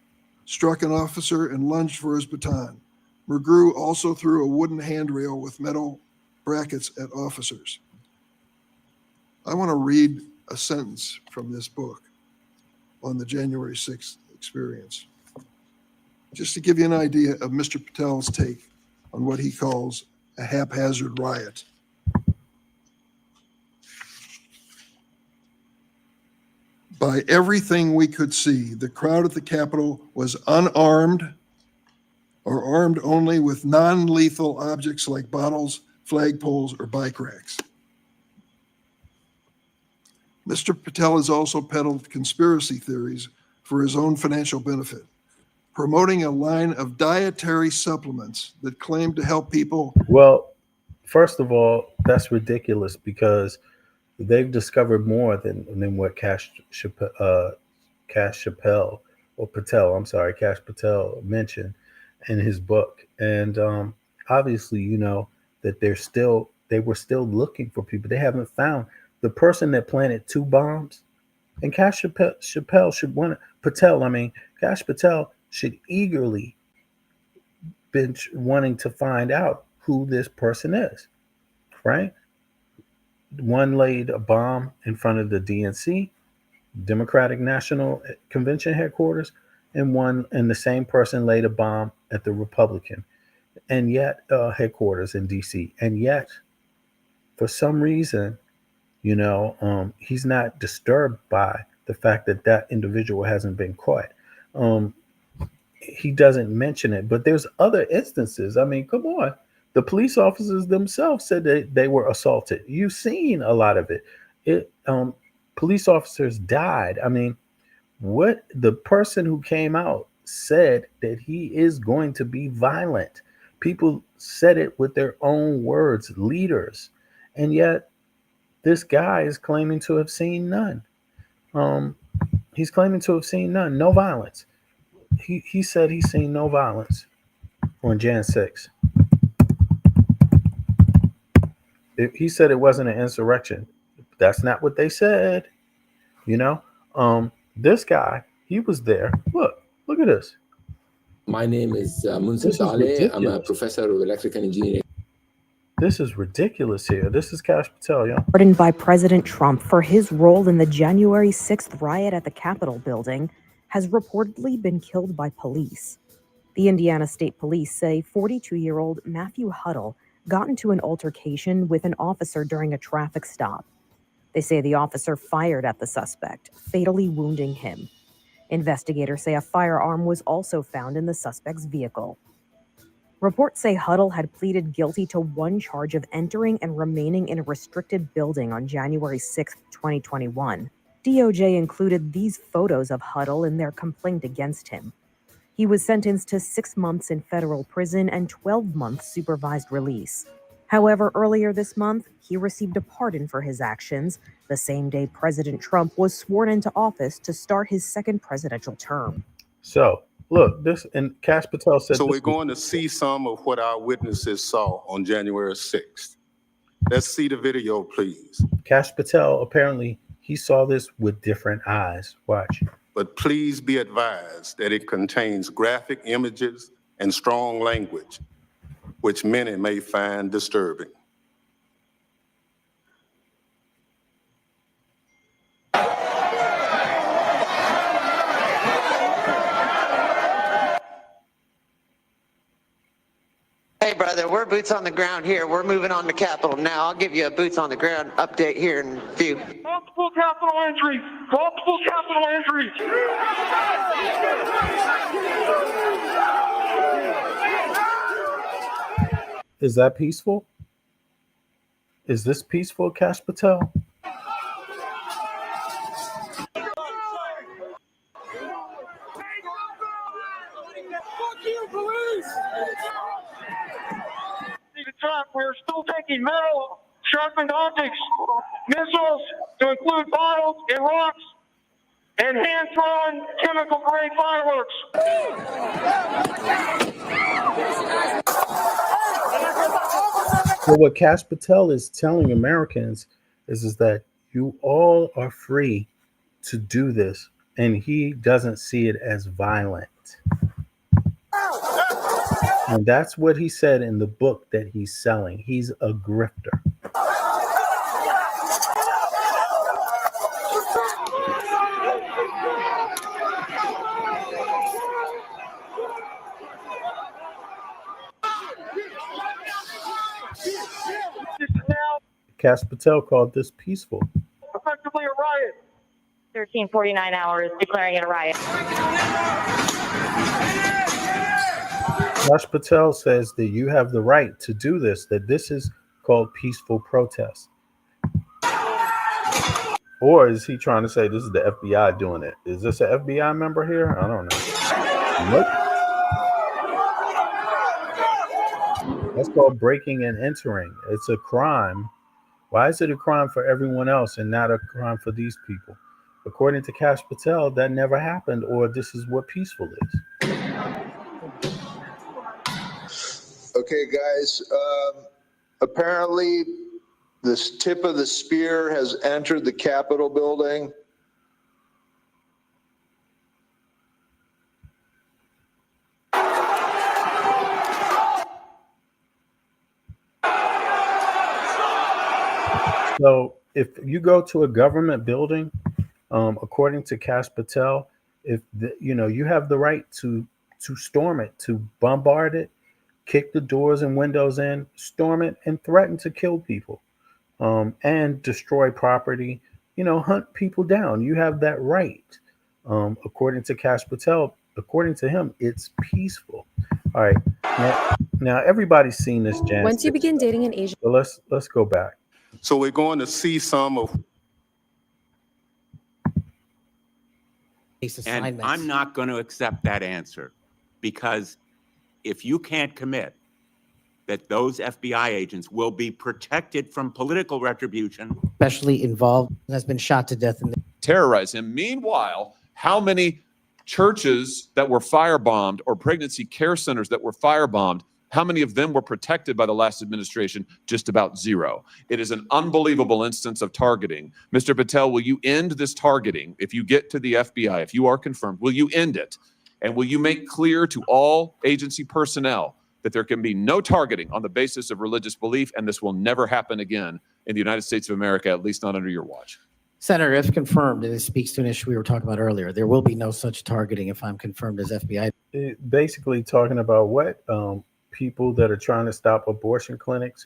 struck an officer and lunged for his baton. McGrew also threw a wooden handrail with metal brackets at officers. I want to read a sentence from this book on the January 6th experience, just to give you an idea of Mr. Patel's take on what he calls a haphazard riot. By everything we could see, the crowd at the Capitol was unarmed or armed only with non-lethal objects like bottles, flagpoles, or bike racks. Mr. Patel has also peddled conspiracy theories for his own financial benefit, promoting a line of dietary supplements that claim to help people. Well, first of all, that's ridiculous because they've discovered more than what Kash Patel mentioned in his book. And obviously, you know, that they were still looking for people. They haven't found the person that planted 2 bombs. And Kash Patel should eagerly been wanting to find out who this person is, right? One laid a bomb in front of the DNC, Democratic National Convention headquarters, and the same person laid a bomb at the Republican and yet headquarters in DC. And yet, for some reason, you know, he's not disturbed by the fact that that individual hasn't been caught. He doesn't mention it, but there's other instances. I mean, come on. The police officers themselves said that they were assaulted. You've seen a lot of it. Police officers died. I mean, what the person who came out said that he is going to be violent. People said it with their own words, leaders. And yet this guy is claiming to have seen none. He's claiming to have seen none, no violence. He said he's seen no violence on Jan 6. He said it wasn't an insurrection. That's not what they said. You know, this guy, he was there. Look at this. My name is Munsi This is Saleh. I'm a ridiculous. professor of electrical engineering. This is ridiculous here. This is Cash Patel, y'all. Pardoned by President Trump for his role in the January 6th riot at the Capitol building, has reportedly been killed by police. The Indiana State Police say 42-year-old Matthew Huddle got into an altercation with an officer during a traffic stop. They say the officer fired at the suspect, fatally wounding him. Investigators say a firearm was also found in the suspect's vehicle. Reports say Huddle had pleaded guilty to one charge of entering and remaining in a restricted building on January 6, 2021. DOJ included these photos of Huddle in their complaint against him. He was sentenced to 6 months in federal prison and 12 months supervised release. However, earlier this month, he received a pardon for his actions, the same day President Trump was sworn into office to start his second presidential term. So, look, this, and Cash Patel said. So we're going to see some of what our witnesses saw on January 6th. Let's see the video, please. Cash Patel, apparently, he saw this with different eyes. Watch. But please be advised that it contains graphic images and strong language, which many may find disturbing. Hey, brother, we're boots on the ground here. We're moving on to Capitol now. I'll give you a boots on the ground update here in a few. Multiple capital entries! Multiple capital entries! Is that peaceful? Is this peaceful, Cash Patel? Fuck you, police! We're still taking metal, sharpened objects, missiles to include bottles and rocks, and hand-thrown chemical-grade fireworks. So what Cash Patel is telling Americans is that you all are free to do this, and he doesn't see it as violent. And that's what he said in the book that he's selling. He's a grifter. Cash Patel called this peaceful. Effectively a riot. 1349 hours declaring it a riot. Cash Patel says that you have the right to do this, that this is called peaceful protest. Or is he trying to say this is the FBI doing it? Is this an FBI member here? I don't know. Nope. That's called breaking and entering. It's a crime. Why is it a crime for everyone else and not a crime for these people? According to Cash Patel, that never happened, or this is what peaceful is. Okay, guys, apparently this tip of the spear has entered the Capitol building. So if you go to a government building, according to Cash Patel, you have the right to storm it, to bombard it, kick the doors and windows in, storm it, and threaten to kill people, and destroy property, hunt people down. You have that right. According to Cash Patel, according to him, it's peaceful. All right. Now everybody's seen this, Jan. Once you begin dating an Asian. So let's go back. So we're going to see some of. And I'm not going to accept that answer, because if you can't commit that those FBI agents will be protected from political retribution, especially involved and has been shot to death in the terrorize him. Meanwhile, how many churches that were firebombed or pregnancy care centers that were firebombed How many of them were protected by the last administration? Just about zero. It is an unbelievable instance of targeting. Mr. Patel, will you end this targeting? If you get to the FBI, if you are confirmed, will you end it? And will you make clear to all agency personnel that there can be no targeting on the basis of religious belief, and this will never happen again in the United States of America, at least not under your watch? Senator, if confirmed, and this speaks to an issue we were talking about earlier, there will be no such targeting if I'm confirmed as FBI. Basically talking about what? People that are trying to stop abortion clinics,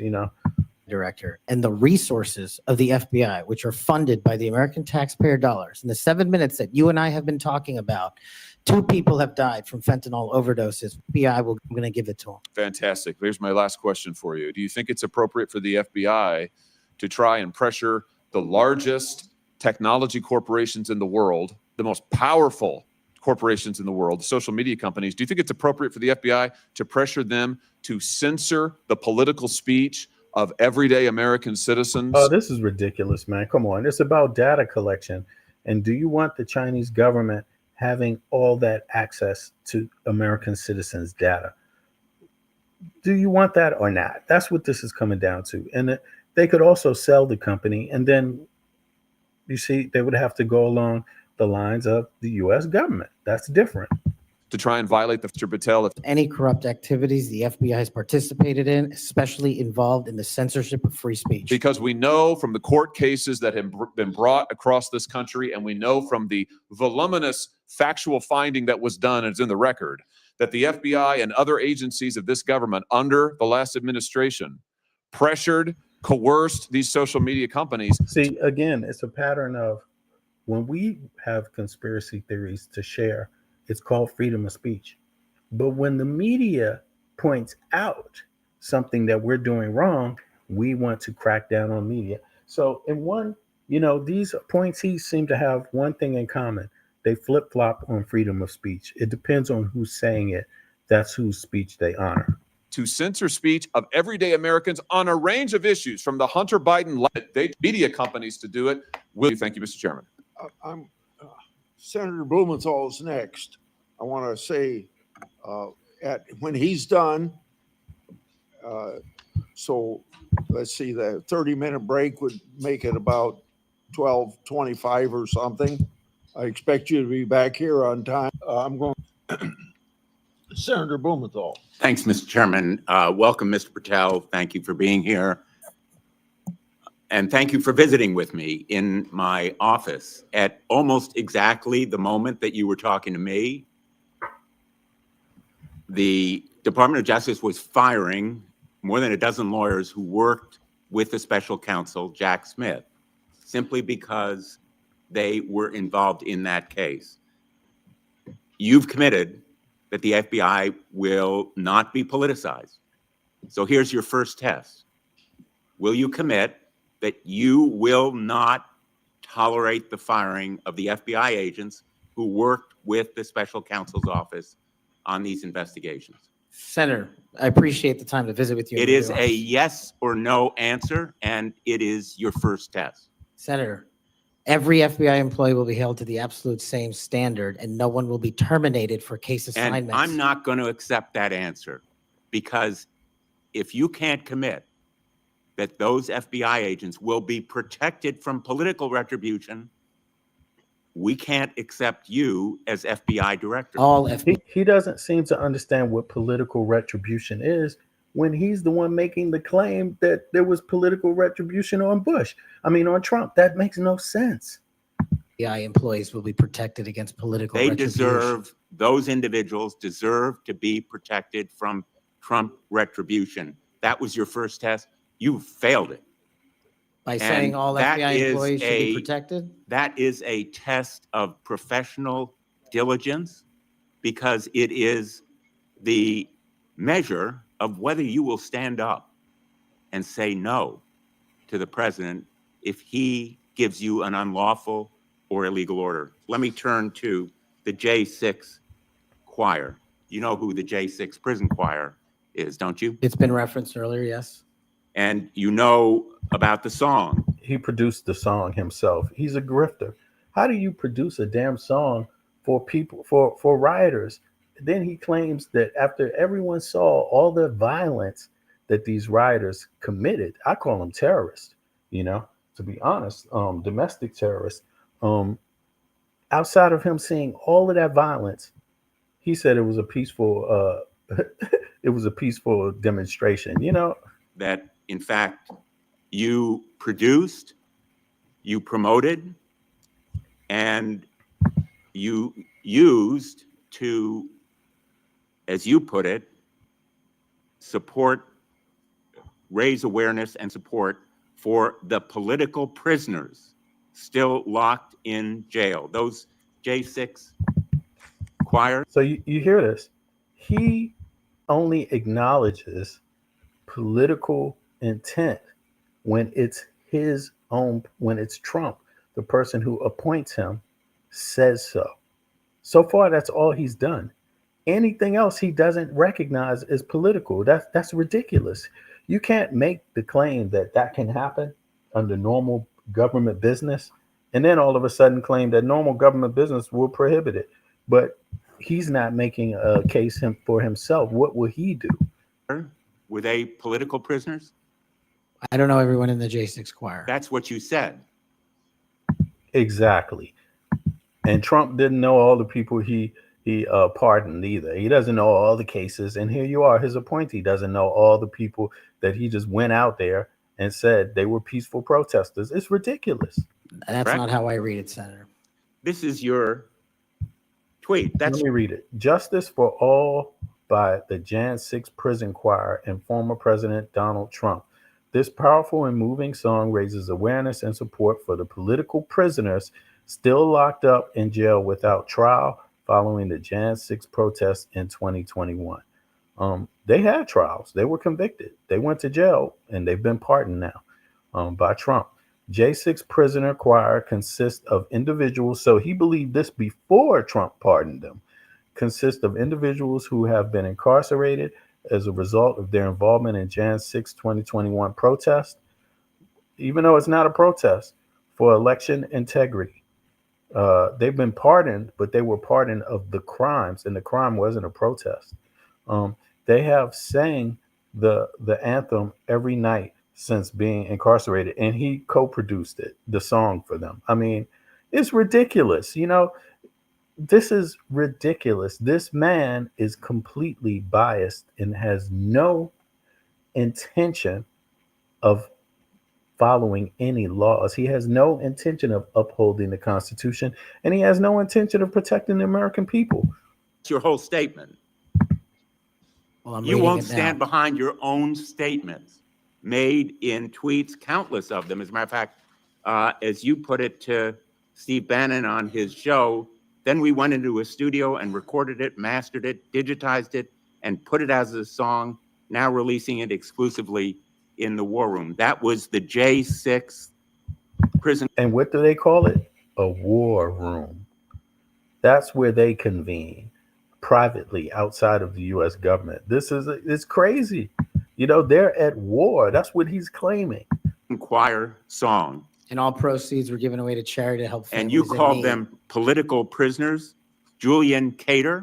Director, and the resources of the FBI, which are funded by the American taxpayer dollars. In the 7 minutes that you and I have been talking about, 2 people have died from fentanyl overdoses. I'm going to give it to them. Fantastic. Here's my last question for you. Do you think it's appropriate for the FBI to try and pressure the largest technology corporations in the world, the most powerful corporations in the world, the social media companies? Do you think it's appropriate for the FBI to pressure them to censor the political speech of everyday American citizens? Oh, this is ridiculous, man. Come on. It's about data collection. And do you want the Chinese government having all that access to American citizens' data? Do you want that or not? That's what this is coming down to. And they could also sell the company, and then you see they would have to go along the lines of the U.S. government. That's different. To try and violate the Mr. Patel. Any corrupt activities the FBI has participated in, especially involved in the censorship of free speech. Because we know from the court cases that have been brought across this country, and we know from the voluminous factual finding that was done, and it's in the record, that the FBI and other agencies of this government under the last administration pressured, coerced these social media companies. See, again, it's a pattern of when we have conspiracy theories to share, it's called freedom of speech. But when the media points out something that we're doing wrong, we want to crack down on media. So in one, these appointees seem to have one thing in common. They flip-flop on freedom of speech. It depends on who's saying it. That's whose speech they honor. To censor speech of everyday Americans on a range of issues, from the Hunter Biden-led media companies to do it. Thank you, Mr. Chairman. Senator Blumenthal is next. I want to say when he's done, so let's see, the 30-minute break would make it about 12:25 or something. I expect you to be back here on time. I'm going. Senator Blumenthal. Thanks, Mr. Chairman. Welcome, Mr. Patel. Thank you for being here. And thank you for visiting with me in my office at almost exactly the moment that you were talking to me. The Department of Justice was firing more than a dozen lawyers who worked with the special counsel, Jack Smith, simply because they were involved in that case. You've committed that the FBI will not be politicized. So here's your first test. Will you commit that you will not tolerate the firing of the FBI agents who worked with the special counsel's office on these investigations? Senator, I appreciate the time to visit with you. It is a yes or no answer, and it is your first test. Senator, every FBI employee will be held to the absolute same standard, and no one will be terminated for case assignments. And I'm not going to accept that answer, because if you can't commit that those FBI agents will be protected from political retribution, we can't accept you as FBI director. He doesn't seem to understand what political retribution is when he's the one making the claim that there was political retribution on on Trump. That makes no sense. FBI employees will be protected against political retribution. Those individuals deserve to be protected from Trump retribution. That was your first test. You failed it. By saying all FBI employees should be protected? That is a test of professional diligence, because it is the measure of whether you will stand up and say no to the president if he gives you an unlawful or illegal order. Let me turn to the J6 choir. You know who the J6 prison choir is, don't you? It's been referenced earlier, yes. And you know about the song. He produced the song himself. He's a grifter. How do you produce a damn song for people, for rioters, then he claims that after everyone saw all the violence that these rioters committed, I call them terrorists, you know, to be honest, domestic terrorists. Um, Outside of him seeing all of that violence, he said it was a peaceful it was a peaceful demonstration, you know. That, in fact, you produced, you promoted, and you used to, as you put it, support, raise awareness and support for the political prisoners still locked in jail. Those J6 choir. So you hear this. He only acknowledges political intent when it's his own, when it's Trump, the person who appoints him, says so. So far, that's all he's done. Anything else he doesn't recognize as political. That's ridiculous. You can't make the claim that that can happen under normal government business, and then all of a sudden claim that normal government business will prohibit it. But he's not making a case for himself. What will he do? Were they political prisoners? I don't know everyone in the J6 choir. That's what you said. Exactly. And Trump didn't know all the people he pardoned either. He doesn't know all the cases. And here you are, his appointee doesn't know all the people that he just went out there and said they were peaceful protesters. It's ridiculous. That's not how I read it, Senator. This is your tweet. Let me read it. Justice for All by the Jan 6 Prison Choir and former President Donald Trump. This powerful and moving song raises awareness and support for the political prisoners still locked up in jail without trial following the Jan 6 protests in 2021. They had trials. They were convicted. They went to jail, and they've been pardoned now by Trump. J6 prisoner choir consists of individuals, so he believed this before Trump pardoned them, consists of individuals who have been incarcerated as a result of their involvement in Jan 6, 2021 protest, even though it's not a protest, for election integrity. They've been pardoned, but they were pardoned of the crimes, and the crime wasn't a protest. They have sang the anthem every night since being incarcerated, and he co-produced it, the song for them. I mean, it's ridiculous. You know, this is ridiculous. This man is completely biased and has no intention of following any laws. He has no intention of upholding the Constitution, and he has no intention of protecting the American people. It's your whole statement. Well, you won't stand behind your own statements made in tweets, countless of them. As a matter of fact, as you put it to Steve Bannon on his show, then we went into a studio and recorded it, mastered it, digitized it, and put it as a song, now releasing it exclusively in the War Room. That was the J6 prison. And what do they call it? A war room. That's where they convene privately outside of the U.S. government. It's crazy. You know, they're at war. That's what he's claiming. Choir song. And all proceeds were given away to charity to help families. And you in called need. them political prisoners. Julian Cater.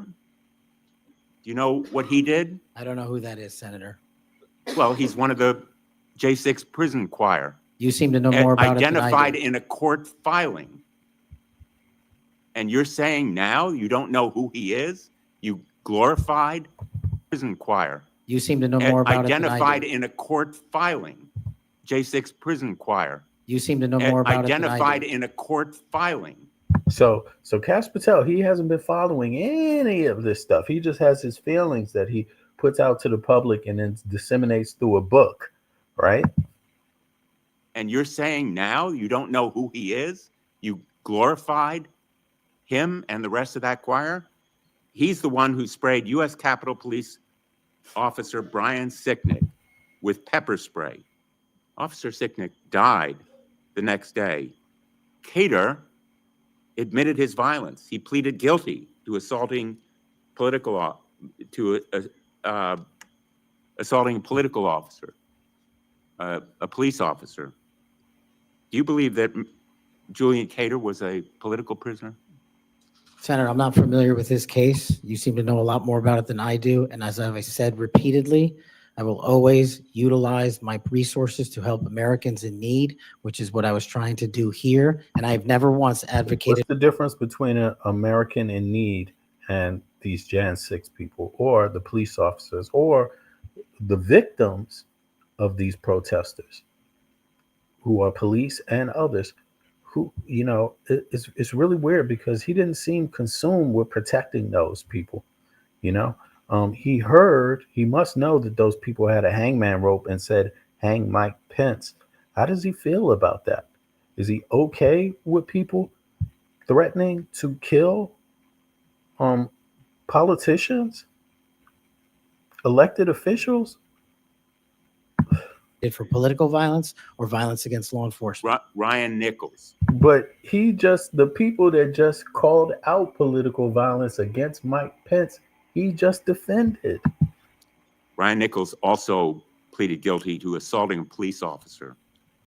Do you know what he did? I don't know who that is, Senator. Well, he's one of the J6 prison choir. You seem to know more about identified it than I do. in a court filing. And you're saying now you don't know who he is? You glorified prison choir. You seem to know more about it than I do. Identified in a court filing. J6 prison choir. You seem to know more about it than I do. Identified in a court filing. So Kash Patel, he hasn't been following any of this stuff. He just has his feelings that he puts out to the public and then disseminates through a book, right? And you're saying now you don't know who he is? You glorified him and the rest of that choir? He's the one who sprayed U.S. Capitol Police Officer Brian Sicknick with pepper spray. Officer Sicknick died the next day. Cater admitted his violence. He pleaded guilty to assaulting assaulting a political officer, a police officer. Do you believe that Julian Cater was a political prisoner? Senator, I'm not familiar with this case. You seem to know a lot more about it than I do. And as I've said repeatedly, I will always utilize my resources to help Americans in need, which is what I was trying to do here. And I've never once advocated. What's the difference between an American in need and these Jan 6 people, or the police officers, or the victims of these protesters who are police and others? Who, it's really weird because he didn't seem consumed with protecting those people. He must know that those people had a hangman rope and said, hang Mike Pence. How does he feel about that? Is he okay with people threatening to kill politicians, elected officials? For political violence or violence against law enforcement. Ryan Nichols. But the people that just called out political violence against Mike Pence, he just defended. Ryan Nichols also pleaded guilty to assaulting a police officer